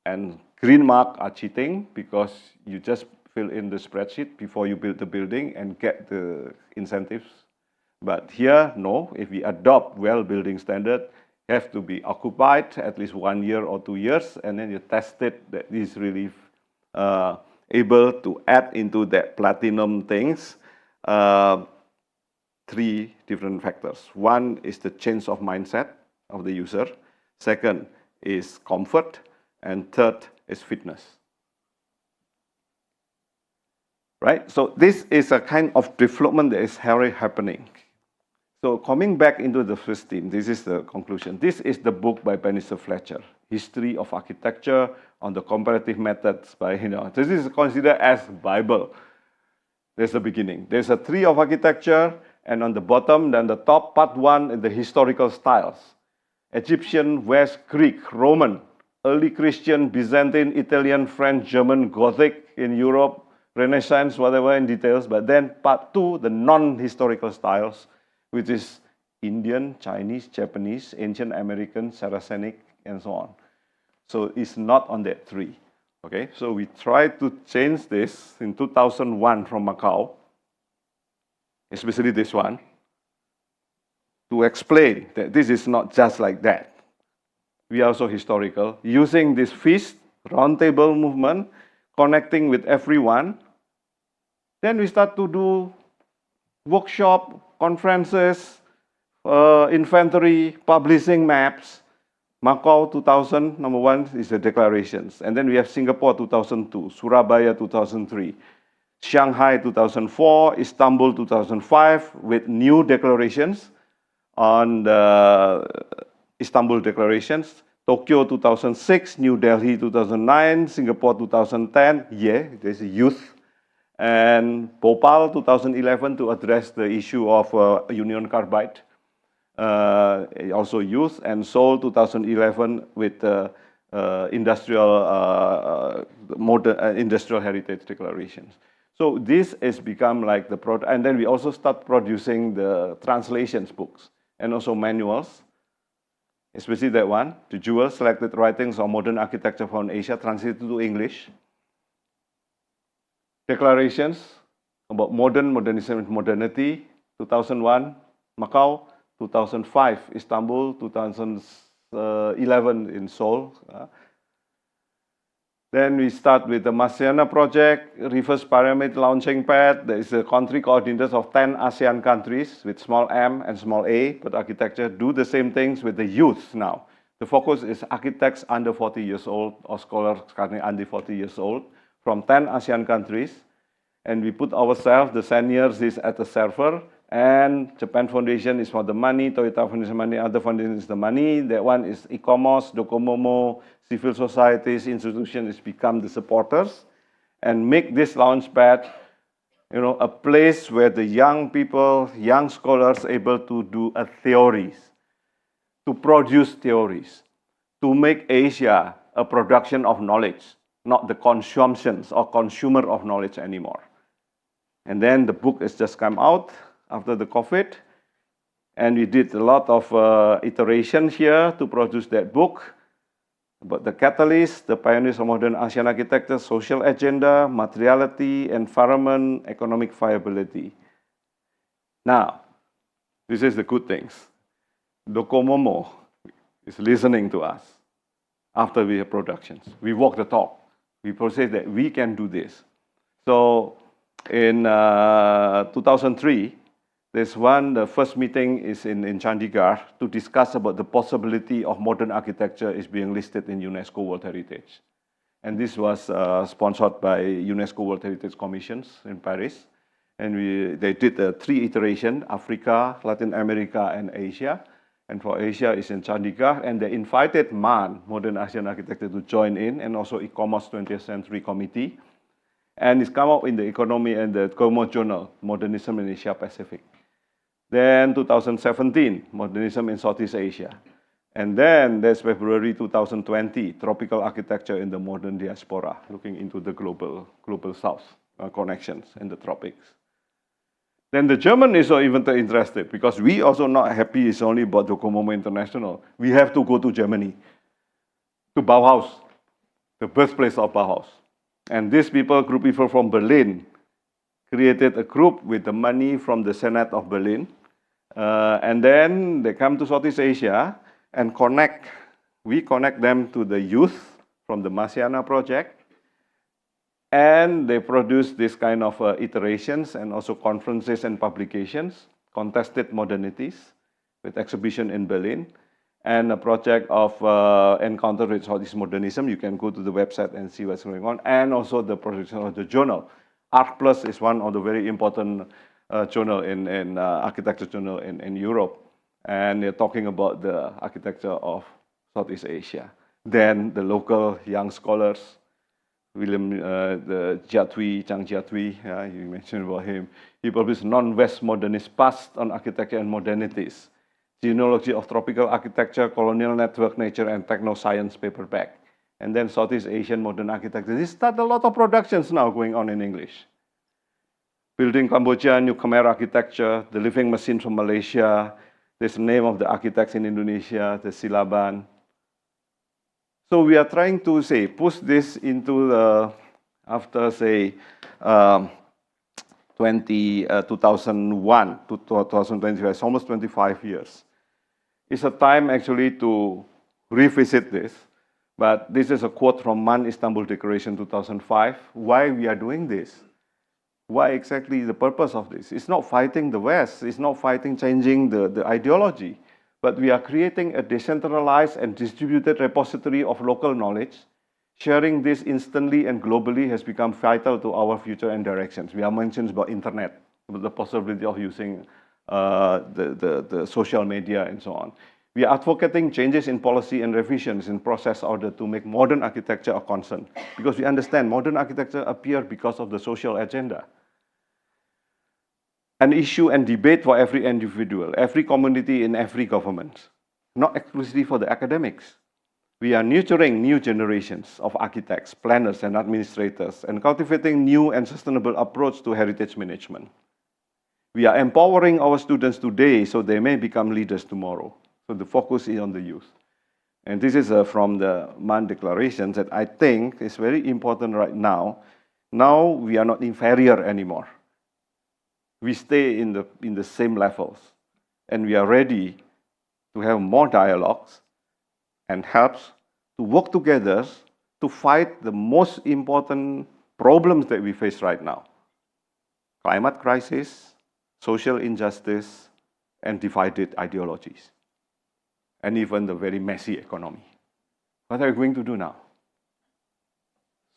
and green mark are cheating because you just fill in the spreadsheet before you build the building and get the incentives. But here, no, if we adopt WELL building standard, you have to be occupied at least 1 year or 2 years, and then you test it that is really able to add into that platinum things 3 different factors. One is the change of mindset of the user. Second is comfort. And third is fitness. Right? So this is a kind of development that is already happening. So coming back into the first theme, this is the conclusion. This is the book by Bannister Fletcher, History of Architecture on the Comparative Methods by, this is considered as Bible. There's the beginning. There's a tree of architecture, and on the bottom, then the top, part 1 is the historical styles. Egyptian, West, Greek, Roman, early Christian, Byzantine, Italian, French, German, Gothic in Europe, Renaissance, whatever in details. But then part 2, the non-historical styles, which is Indian, Chinese, Japanese, Ancient American, Saracenic, and so on. So it's not on that tree. Okay, so we tried to change this in 2001 from Macau, especially this one, to explain that this is not just like that. We are also historical, using this feast, roundtable movement, connecting with everyone. Then we start to do workshop, conferences, inventory, publishing maps. Macau 2000, number 1 is the declarations. And then we have Singapore 2002, Surabaya 2003, Shanghai 2004, Istanbul 2005, with new declarations on the Istanbul declarations, Tokyo 2006, New Delhi 2009, Singapore 2010, yeah, there's a youth, and Bhopal 2011 to address the issue of union carbide, also youth, and Seoul 2011 with industrial heritage declarations. So this has become like the product, and then we also start producing the translations books and also manuals, especially that one, the Jewel Selected Writings on Modern Architecture from Asia, translated to English. Declarations about modernism and modernity, 2001, Macau, 2005, Istanbul, 2011 in Seoul. Then we start with the Masiana project, reverse pyramid launching pad. There is a country coordinators of 10 ASEAN countries with small m and small a, but architecture do the same things with the youth now. The focus is architects under 40 years old or scholars under 40 years old from 10 ASEAN countries. And we put ourselves, the seniors is at the server, And Japan Foundation is for the money, Toyota Foundation money, other foundation is the money. That one is e-commerce, Docomomo, civil societies, institutions become the supporters and make this launchpad, a place where the young people, young scholars able to do theories, to produce theories, to make Asia a production of knowledge, not the consumptions or consumer of knowledge anymore. And then the book has just come out after the COVID, and we did a lot of iteration here to produce that book. But the catalyst, the pioneers of modern Asian architecture, social agenda, materiality, environment, economic viability. Now, this is the good things. Docomomo is listening to us after we have productions. We walk the talk. We say that we can do this. So in 2003, the first meeting is in Chandigarh to discuss about the possibility of modern architecture is being listed in UNESCO World Heritage. And this was sponsored by UNESCO World Heritage Commissions in Paris. And they did 3 iterations, Africa, Latin America, and Asia. And for Asia, it's in Chandigarh. And they invited MAN, Modern Asian Architecture, to join in, and also e-commerce 20th Century Committee. And it's come up in the Economy and the Como Journal, Modernism in Asia Pacific. Then 2017, Modernism in Southeast Asia. And then there's February 2020, Tropical Architecture in the Modern Diaspora, looking into the global south connections in the tropics. Then the German is even interested, because we also not happy it's only about Docomomo International. We have to go to Germany, to Bauhaus, the birthplace of Bauhaus. And this group of people from Berlin, created a group with the money from the Senate of Berlin. And then they come to Southeast Asia and we connect them to the youth from the Masiana project. And they produce this kind of iterations and also conferences and publications, Contested Modernities, with exhibition in Berlin, and a project of Encounter with Southeast Modernism. You can go to the website and see what's going on, and also the production of the journal. Arc Plus is one of the very important journal in architecture journal in Europe, and they're talking about the architecture of Southeast Asia. Then the local young scholars, William Chang Jiatui, you mentioned about him. He published Non-West Modernist Past on Architecture and Modernities, Genealogy of Tropical Architecture, Colonial Network, Nature, and Techno-Science paperback. And then Southeast Asian Modern Architecture. This start a lot of productions now going on in English. Building Cambodia, New Khmer Architecture, The Living Machine from Malaysia. There's the name of the architects in Indonesia, the Silaban. So we are trying to push this into the, after 2001 to 2025, it's almost 25 years. It's a time actually to revisit this. But this is a quote from MAN Istanbul Declaration 2005. Why we are doing this? Why exactly the purpose of this? It's not fighting the West. It's not fighting changing the ideology. But we are creating a decentralized and distributed repository of local knowledge. Sharing this instantly and globally has become vital to our future and directions. We have mentioned about internet, about the possibility of using the social media and so on. We are advocating changes in policy and revisions in process order to make modern architecture a concern, because we understand modern architecture appears because of the social agenda. An issue and debate for every individual, every community, in every government, not exclusively for the academics. We are nurturing new generations of architects, planners, and administrators, and cultivating new and sustainable approach to heritage management. We are empowering our students today so they may become leaders tomorrow. So the focus is on the youth. And this is from the MAN Declaration that I think is very important right now. Now we are not inferior anymore. We stay in the same levels, and we are ready to have more dialogues and helps to work together to fight the most important problems that we face right now. Climate crisis, social injustice, and divided ideologies, and even the very messy economy. What are we going to do now?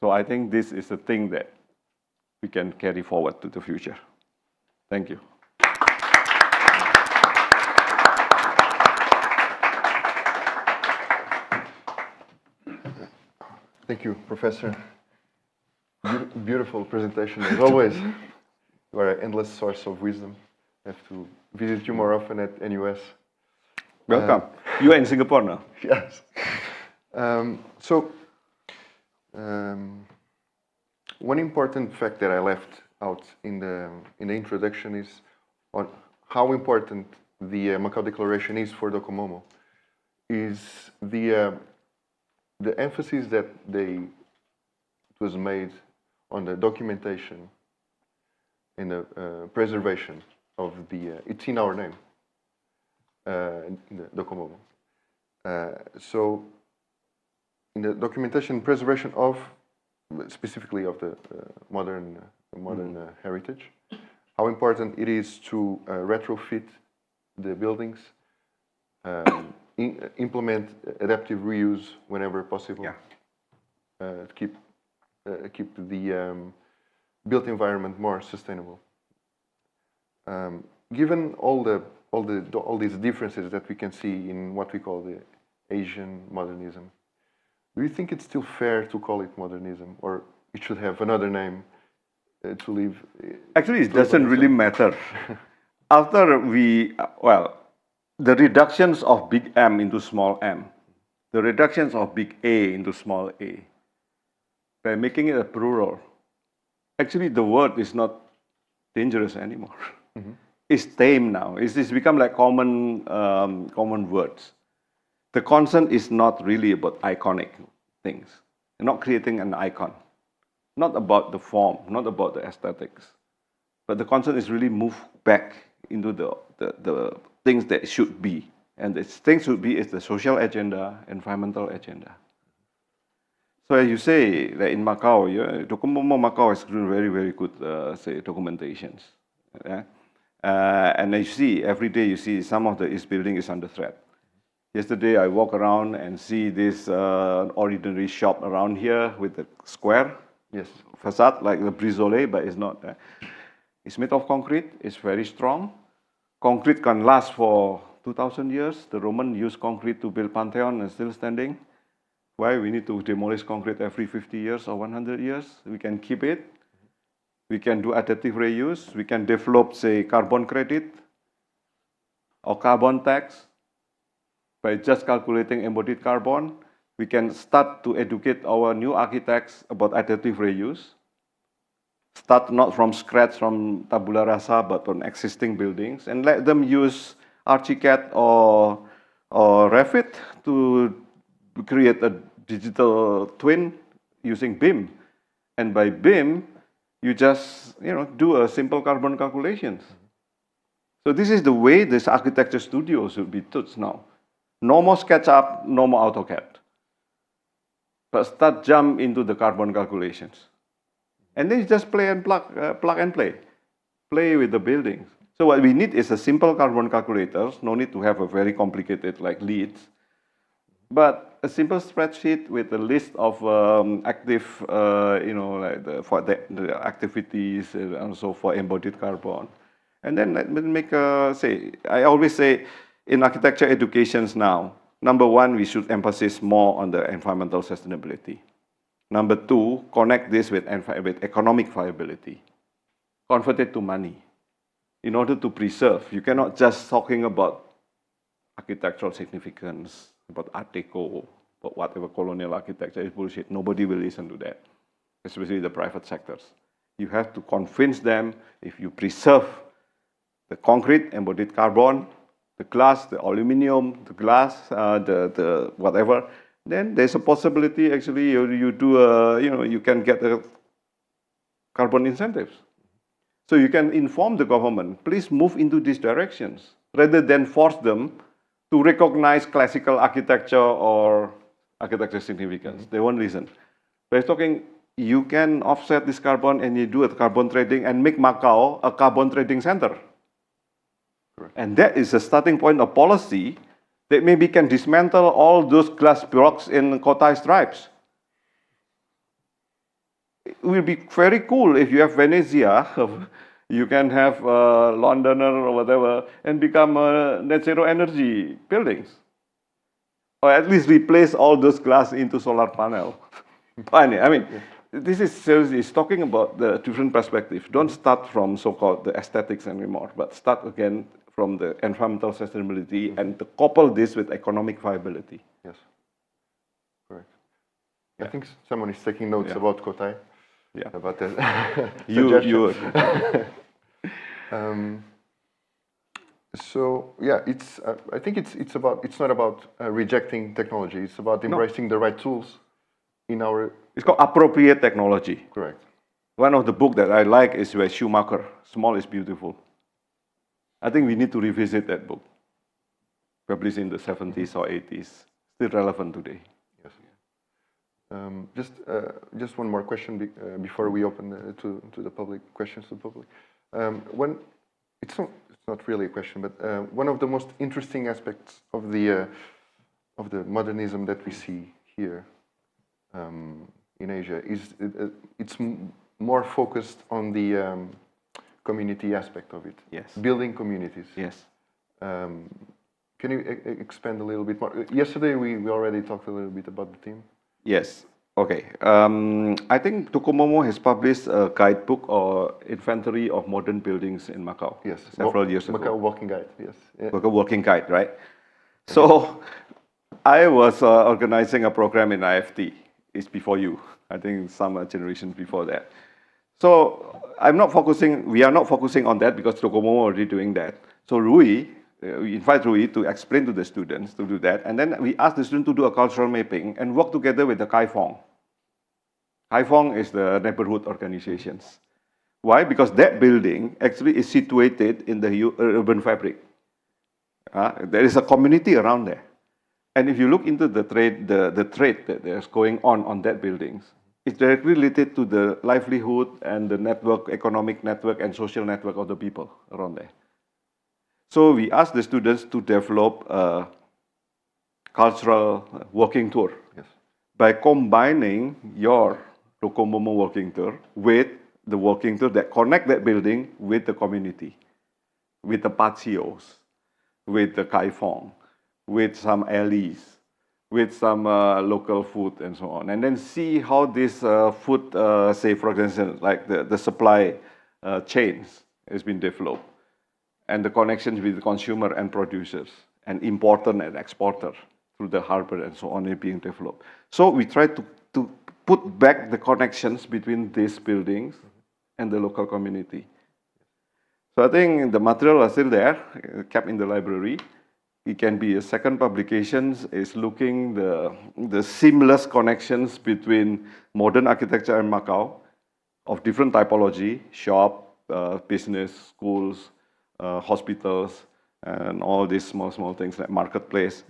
So I think this is the thing that we can carry forward to the future. Thank you. Thank you, Professor. Beautiful presentation as always. You are an endless source of wisdom. I have to visit you more often at NUS. Welcome. You are in Singapore now. Yes. One important fact that I left out in the introduction is on how important the Macau Declaration is for Docomomo. Is the emphasis that it was made on the documentation and the preservation of it's in our name, in the Docomomo. So in the documentation and preservation of, specifically of the modern heritage, how important it is to retrofit the buildings, implement adaptive reuse whenever possible, to keep the built environment more sustainable. Given all these differences that we can see in what we call the Asian modernism, do you think it's still fair to call it modernism, or it should have another name to live? Actually, it doesn't really matter. After the reductions of big M into small m, the reductions of big A into small a, by making it a plural, actually the word is not dangerous anymore. Mm-hmm. It's tame now. It's become like common words. The concern is not really about iconic things. You're not creating an icon. Not about the form, not about the aesthetics. But the concern is really move back into the things that should be. And the things should be is the social agenda, environmental agenda. So as you say, like in Macau, Docomomo Macau is doing very, very good, documentations. Yeah? And as you see, every day you see some of its building is under threat. Yesterday I walk around and see this ordinary shop around here with the square facade, like the Brisole, but it's not. It's made of concrete, it's very strong. Concrete can last for 2,000 years. The Roman used concrete to build Pantheon and still standing. Why we need to demolish concrete every 50 years or 100 years? We can keep it. We can do adaptive reuse. We can develop, say, carbon credit or carbon tax. By just calculating embodied carbon, we can start to educate our new architects about adaptive reuse. Start not from scratch, from tabula rasa, but from existing buildings, and let them use ArchiCAD or Revit to create a digital twin using BIM. And by BIM, you just do a simple carbon calculations. So this is the way this architecture studio should be taught now. No more SketchUp, no more AutoCAD. But start jump into the carbon calculations. And then you just plug and play. Play with the buildings. So what we need is a simple carbon calculator. No need to have a very complicated like leads. But a simple spreadsheet with a list of active, for the activities and also for embodied carbon. And then let me make I always say, in architecture educations now, number one, we should emphasize more on the environmental sustainability. Number two, connect this with economic viability. Convert it to money. In order to preserve, you cannot just talking about architectural significance, about Art Deco, about whatever colonial architecture is bullshit. Nobody will listen to that, especially the private sectors. You have to convince them, if you preserve the concrete, embodied carbon, the glass, the aluminum, the glass, the whatever, then there's a possibility actually you do you can get the carbon incentives. So you can inform the government, please move into these directions, rather than force them to recognize classical architecture or architecture significance. They won't listen. But it's talking, you can offset this carbon and you do a carbon trading and make Macau a carbon trading center. Correct. And that is a starting point of policy that maybe can dismantle all those glass blocks in Cotai stripes. It will be very cool if you have Venezia, you can have Londoner or whatever, and become net zero energy buildings. Or at least replace all those glass into solar panel. pioneer. I mean, this is seriously, it's talking about the different perspective. Don't start from so-called the aesthetics anymore, but start again from the environmental sustainability and to couple this with economic viability. Yes, correct. I think someone is taking notes about Kotai. Yeah. About that. You. So yeah, it's. I think it's about. It's not about rejecting technology. It's about embracing the right tools in our. It's called appropriate technology. Correct. One of the book that I like is by Schumacher, Small is Beautiful. I think we need to revisit that book, published in the 70s or 80s, still relevant today. Yes. Just one more question before we open to the public, questions to the public. It's not really a question, but one of the most interesting aspects of the modernism that we see here in Asia is it's more focused on the community aspect of it. Yes. Building communities. Yes. Can you expand a little bit more? Yesterday we already talked a little bit about the theme. Yes. Okay. I think Tukumomo has published a guidebook or inventory of modern buildings in Macau. Yes. Several years ago. Macau Walking Guide. Yes. Yeah. Like a working guide, right? So I was organizing a program in IFT. It's before you. I think some generations before that. So we are not focusing on that because Tukumomo already doing that. So we invite Rui to explain to the students to do that. And then we ask the students to do a cultural mapping and work together with the Kaifong. Kaifong is the neighborhood organizations. Why? Because that building actually is situated in the urban fabric. There is a community around there. And if you look into the trade that is going on that buildings, it's directly related to the livelihood and the network, economic network and social network of the people around there. So we asked the students to develop a cultural walking tour. Yes. By combining your Tukumomo walking tour with the walking tour that connect that building with the community, with the patios, with the kaifong, with some alleys, with some local food and so on. And then see how this food, say for example, like the supply chains has been developed. And the connections with the consumer and producers and importer and exporter through the harbor and so on is being developed. So we try to put back the connections between these buildings and the local community. So I think the material are still there, kept in the library. It can be a second publication, is looking the seamless connections between modern architecture and Macau of different typology, shop, business, schools, hospitals, and all these small things like marketplace,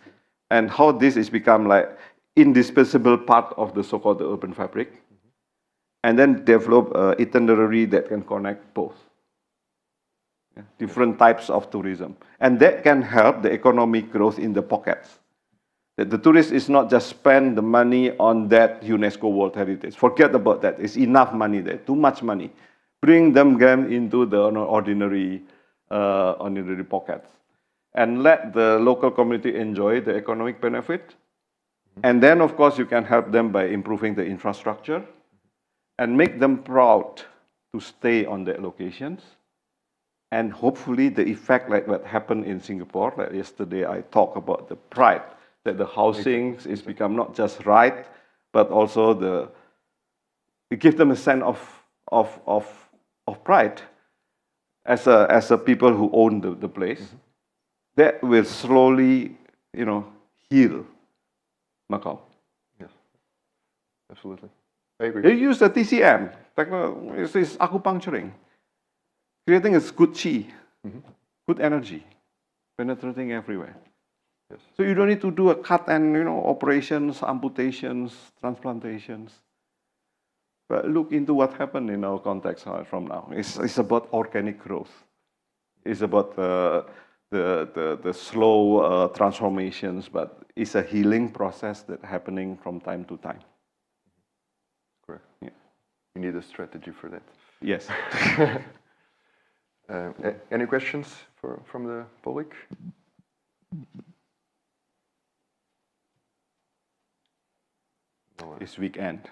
and how this is become like indispensable part of the so-called urban fabric, and then develop itinerary that can connect both. Different types of tourism, and that can help the economic growth in the pockets. That the tourist is not just spend the money on that UNESCO World Heritage. Forget about that. It's enough money there, too much money. Bring them into the ordinary pockets, and let the local community enjoy the economic benefit. And then, of course, you can help them by improving the infrastructure and make them proud to stay on their locations. And hopefully the effect like what happened in Singapore, like yesterday I talked about the pride, that the housing is become not just right, but also it gives them a sense of pride as a people who own the place. That will slowly, heal Macau. Yes, absolutely. I agree. They use the TCM, it's acupuncturing, creating a good chi, good energy, penetrating everywhere. Yes. So you don't need to do a cut and operations, amputations, transplantations. But look into what happened in our context from now. It's about organic growth. It's about the slow transformations, but it's a healing process that's happening from time to time. Correct. Yeah. You need a strategy for that. Yes. Any questions from the public? It's weekend.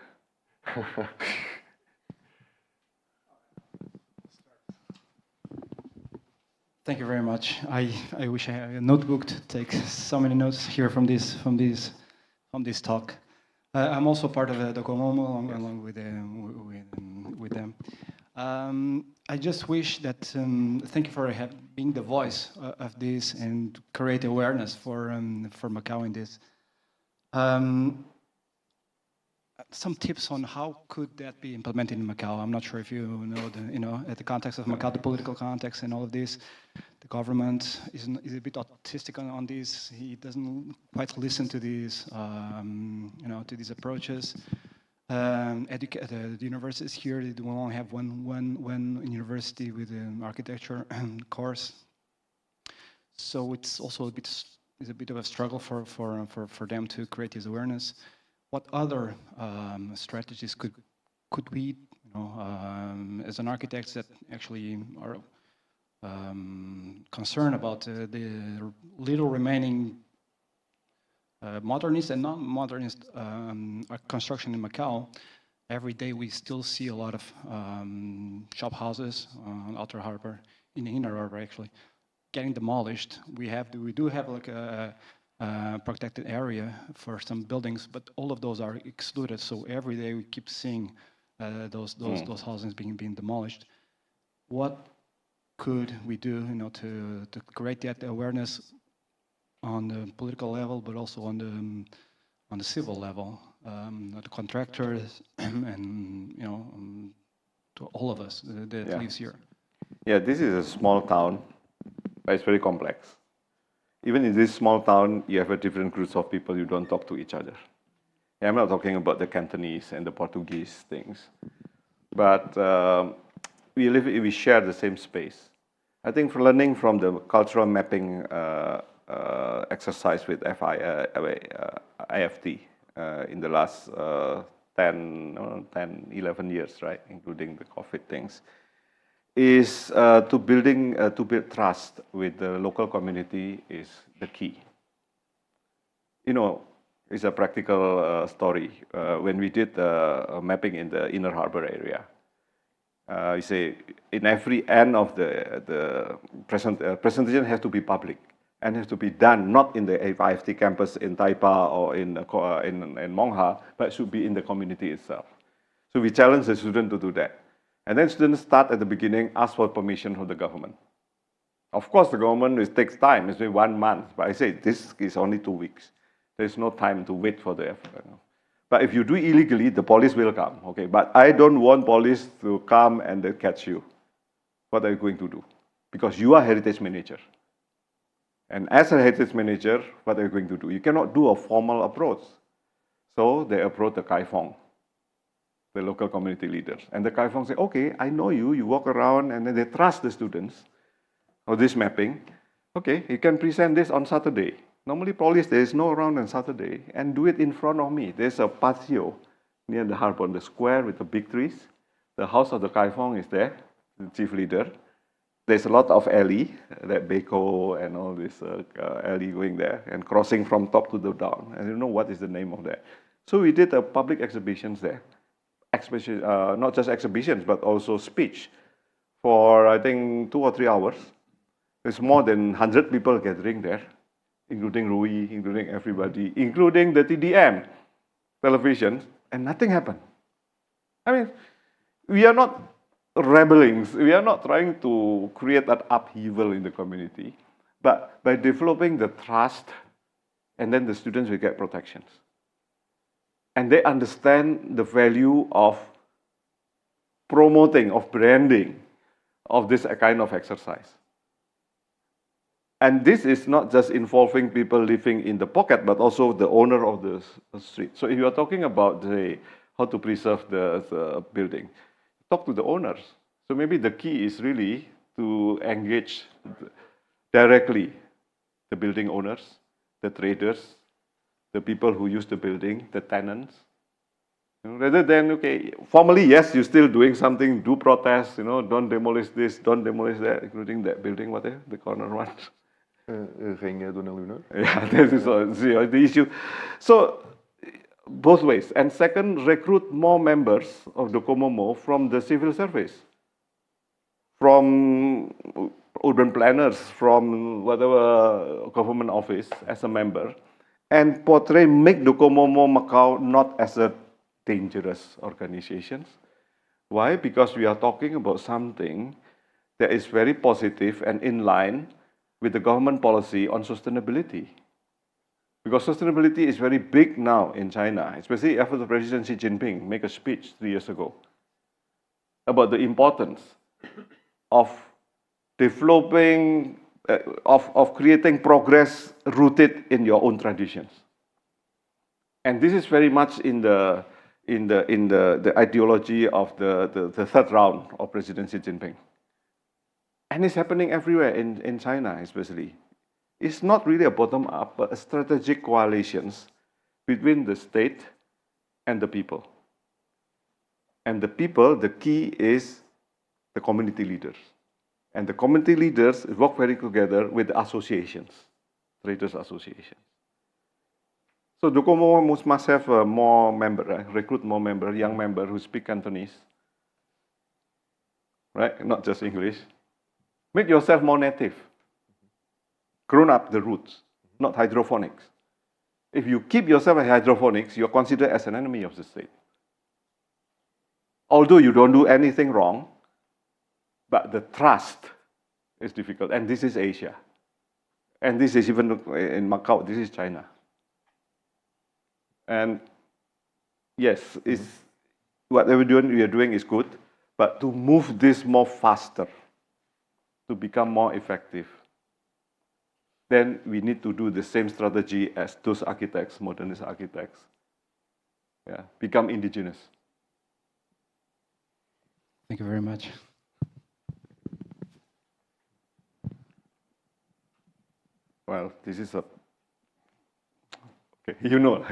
Thank you very much. I wish I had a notebook to take so many notes here from this talk. I'm also part of the Docomomo along with them. I just wish that thank you for being the voice of this and create awareness for Macau in this. Some tips on how could that be implemented in Macau. I'm not sure if you know at the context of Macau, the political context and all of this. The government is a bit autistic on this. He doesn't quite listen to these, to these approaches. The universities here, they will only have one university with an architecture course. So it's also a bit of a struggle for them to create this awareness. What other strategies could we, as an architects that actually are concerned about the little remaining modernist and non-modernist construction in Macau? Every day we still see a lot of shop houses on Outer Harbor, in the Inner Harbor actually, getting demolished. We do have like a protected area for some buildings, but all of those are excluded. So every day we keep seeing those houses being demolished. What could we do, to create that awareness on the political level, but also on the civil level, the contractors and to all of us that lives here? Yeah, this is a small town, but it's very complex. Even in this small town, you have a different groups of people. You don't talk to each other. Yeah, I'm not talking about the Cantonese and the Portuguese things, but we share the same space. I think for learning from the cultural mapping exercise with IFT in the last 11 years, right, including the COVID things, is to build trust with the local community is the key. It's a practical story. When we did mapping in the Inner Harbor area, you say in every end of the presentation has to be public and has to be done not in the IFT campus in Taipa or in Mongha, but should be in the community itself. So we challenge the student to do that. And then students start at the beginning, ask for permission from the government. Of course, the government, it takes time. It's maybe 1 month. But I say this is only 2 weeks. There's no time to wait for the. But if you do illegally, the police will come. Okay, but I don't want police to come and then catch you. What are you going to do? Because you are heritage manager. And as a heritage manager, what are you going to do? You cannot do a formal approach. So they approach the Kaifong, the local community leaders. And the Kaifong say, okay, I know you, you walk around, and then they trust the students of this mapping. Okay, you can present this on Saturday. Normally, police, there is no around on Saturday, and do it in front of me. There's a patio near the harbor, the square with the big trees. The house of the Kaifong is there, the chief leader. There's a lot of alley, that Beko and all this alley going there, and crossing from top to the down. I don't know what is the name of that. So we did a public exhibitions there. Not just exhibitions, but also speech for, I think, 2 or 3 hours. There's more than 100 people gathering there, including Rui, including everybody, including the CRED-DM television, and nothing happened. I mean, we are not rebelling. We are not trying to create that upheaval in the community, but by developing the trust, and then the students will get protections. And they understand the value of promoting, of branding, of this kind of exercise. And this is not just involving people living in the pocket, but also the owner of the street. So if you are talking about how to preserve the building, talk to the owners. So maybe the key is really to engage directly the building owners, the traders, the people who use the building, the tenants. Rather than, okay, formally, yes, you're still doing something, do protest, don't demolish this, don't demolish that, including that building, whatever, the corner one. Ring Donner Lunar. Yeah, this is the issue. So both ways. And second, recruit more members of Docomomo from the civil service, from urban planners, from whatever government office as a member, and make Docomomo Macau not as a dangerous organization. Why? Because we are talking about something that is very positive and in line with the government policy on sustainability. Because sustainability is very big now in China, especially after the President Xi Jinping made a speech 3 years ago about the importance of developing, of creating progress rooted in your own traditions. And this is very much in the ideology of the third round of President Xi Jinping. And it's happening everywhere in China, especially. It's not really a bottom-up, but a strategic coalitions between the state and the people. And the people, the key is the community leaders. And the community leaders work very together with the associations, traders associations. So Docomo must have more members, right? Recruit more members, young members who speak Cantonese, right? Not just English. Make yourself more native. Grown up the roots, not hydroponics. If you keep yourself at hydroponics, you're considered as an enemy of the state. Although you don't do anything wrong, but the trust is difficult. And this is Asia. And this is even in Macau, this is China. And yes, whatever we are doing is good, but to move this more faster, to become more effective, then we need to do the same strategy as those architects, modernist architects. Yeah, become indigenous. Thank you very much. Well, this is a... Okay, you know.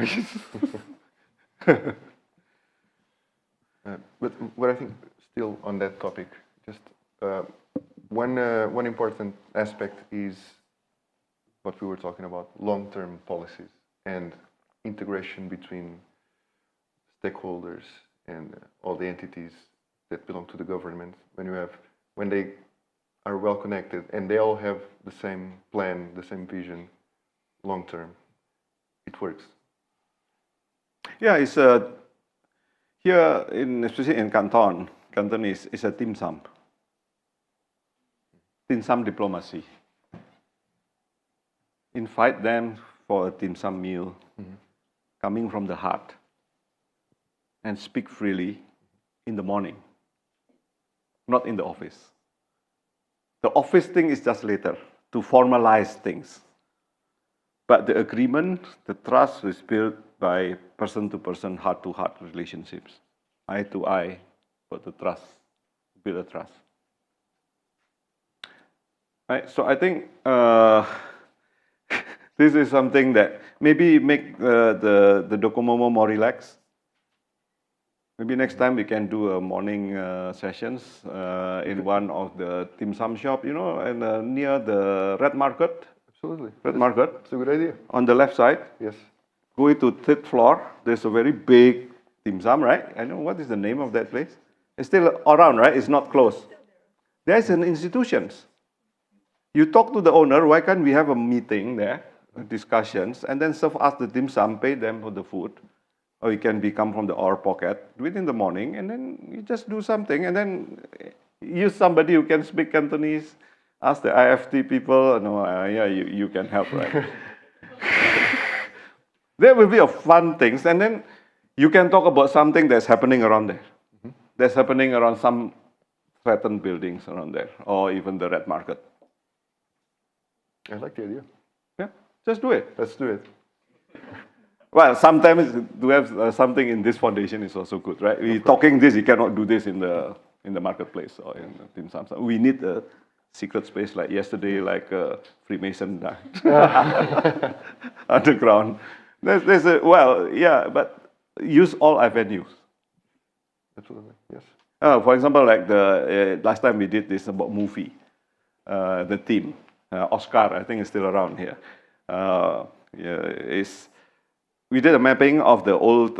But what I think, still on that topic, just one important aspect is what we were talking about, long-term policies and integration between stakeholders and all the entities that belong to the government. When they are well connected and they all have the same plan, the same vision, long-term, it works. Yeah, it's here especially in Cantonese, it's a dim sum diplomacy. Invite them for a dim sum meal, coming from the heart, and speak freely in the morning, not in the office. The office thing is just later, to formalize things. But the agreement, the trust is built by person-to-person, heart-to-heart relationships, eye-to-eye, but the trust, build a trust. Right, so I think this is something that maybe make the Docomomo more relaxed. Maybe next time we can do a morning sessions in one of the dim sum shop, and near the Red Market. Absolutely. Red Market. It's a good idea. On the left side. Yes. Go to third floor. There's a very big dim sum, right? I don't know what is the name of that place. It's still around, right? It's not closed. There's an institutions. You talk to the owner. Why can't we have a meeting there, discussions, and then serve us the dim sum, pay them for the food, or you can become from our pocket, do it in the morning, and then you just do something, and then use somebody who can speak Cantonese. Ask the IFT people, yeah, you can help, right? There will be a fun things, and then you can talk about something that's happening around there. That's happening around some threatened buildings around there, or even the Red Market. I like the idea. Yeah, just do it. Let's do it. Well, sometimes to have something in this foundation is also good, right? We talking this, you cannot do this in the marketplace or in dim sum. We need a secret space like yesterday, like Freemason underground. There's but use all avenues. Absolutely, yes. For example, like the last time we did this about movie, the team, Oscar, I think is still around here. we did a mapping of the old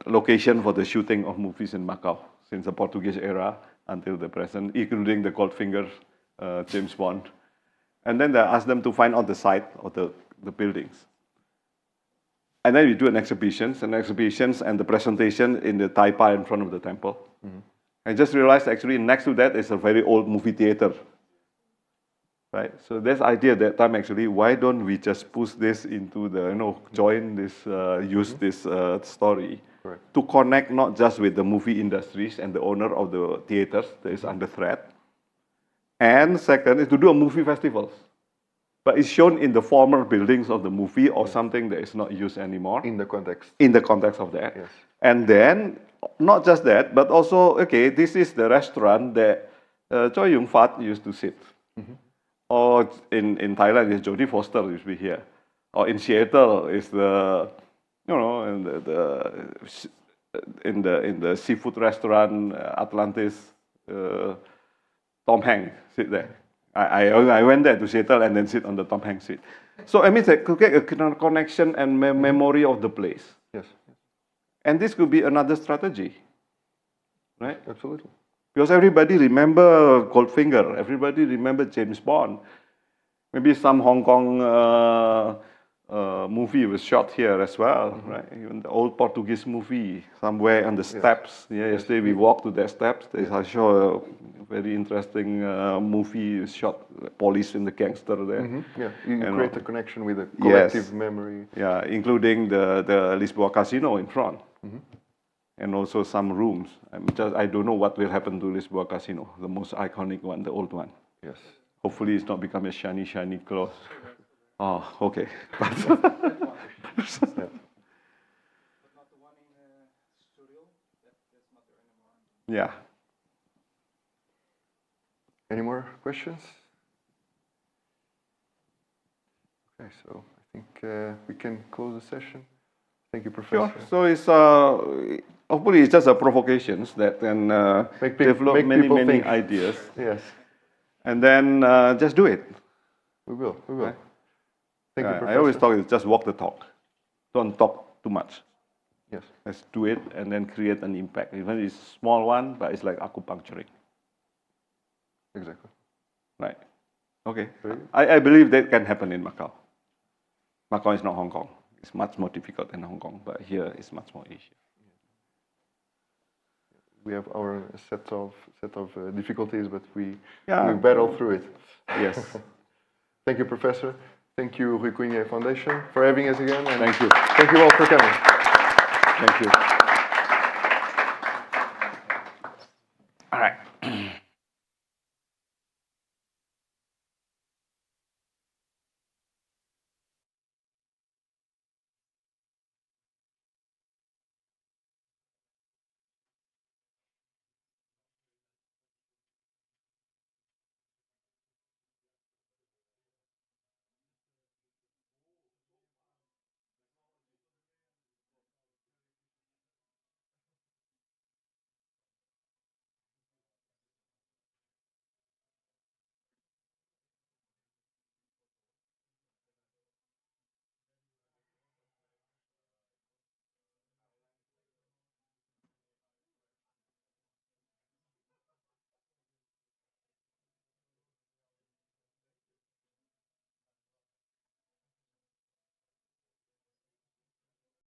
location for the shooting of movies in Macau since the Portuguese era until the present, including the Goldfinger, James Bond. And then they asked them to find out the site of the buildings. And then we do an exhibitions and the presentation in the taipa in front of the temple. I just realized actually next to that is a very old movie theater. Right, so this idea at that time actually, why don't we just push this into the, join this, use this story Correct. to connect not just with the movie industries and the owner of the theaters that is under threat, and second is to do a movie festivals, but it's shown in the former buildings of the movie or something that is not used anymore. In the context. In the context of that. Yes. And then, not just that, but also, okay, this is the restaurant that Choi Yung-fat used to sit. Or in Thailand, it's Jodie Foster used to be here. Or in Seattle, is the, in the seafood restaurant Atlantis, Tom Hanks sit there. I went there to Seattle and then sit on the Tom Hanks seat. So I mean, to get a connection and memory of the place. Yes. And this could be another strategy, right? Absolutely. Because everybody remember Goldfinger, everybody remember James Bond. Maybe some Hong Kong movie was shot here as well, right? Even the old Portuguese movie, somewhere on the steps. Yeah, yesterday we walked to the steps. I saw a very interesting movie shot, police and the gangster there. Yeah, you create a connection with a collective memory. Yeah, including the Lisboa Casino in front. And also some rooms. I don't know what will happen to Lisboa Casino, the most iconic one, the old one. Yes. Hopefully it's not become a shiny clothes. Oh, okay. Yeah. Any more questions? Okay, so I think we can close the session. Thank you, Professor. Sure. So it's hopefully it's just a provocations that can develop many ideas. Yes. And then just do it. We will. Thank you, Professor. I always talk is just walk the talk. Don't talk too much. Yes. Let's do it and then create an impact. Even it's a small one, but it's like acupuncturing. Exactly. Right. Okay. Very good. I believe that can happen in Macau. Macau is not Hong Kong. It's much more difficult than Hong Kong, but here it's much more easier. We have our set of difficulties, but we Yeah. battle through it. Yes. Thank you, Professor. Thank you, Rui Cunha Foundation, for having us again. And Thank you. Thank you all for coming. Thank you.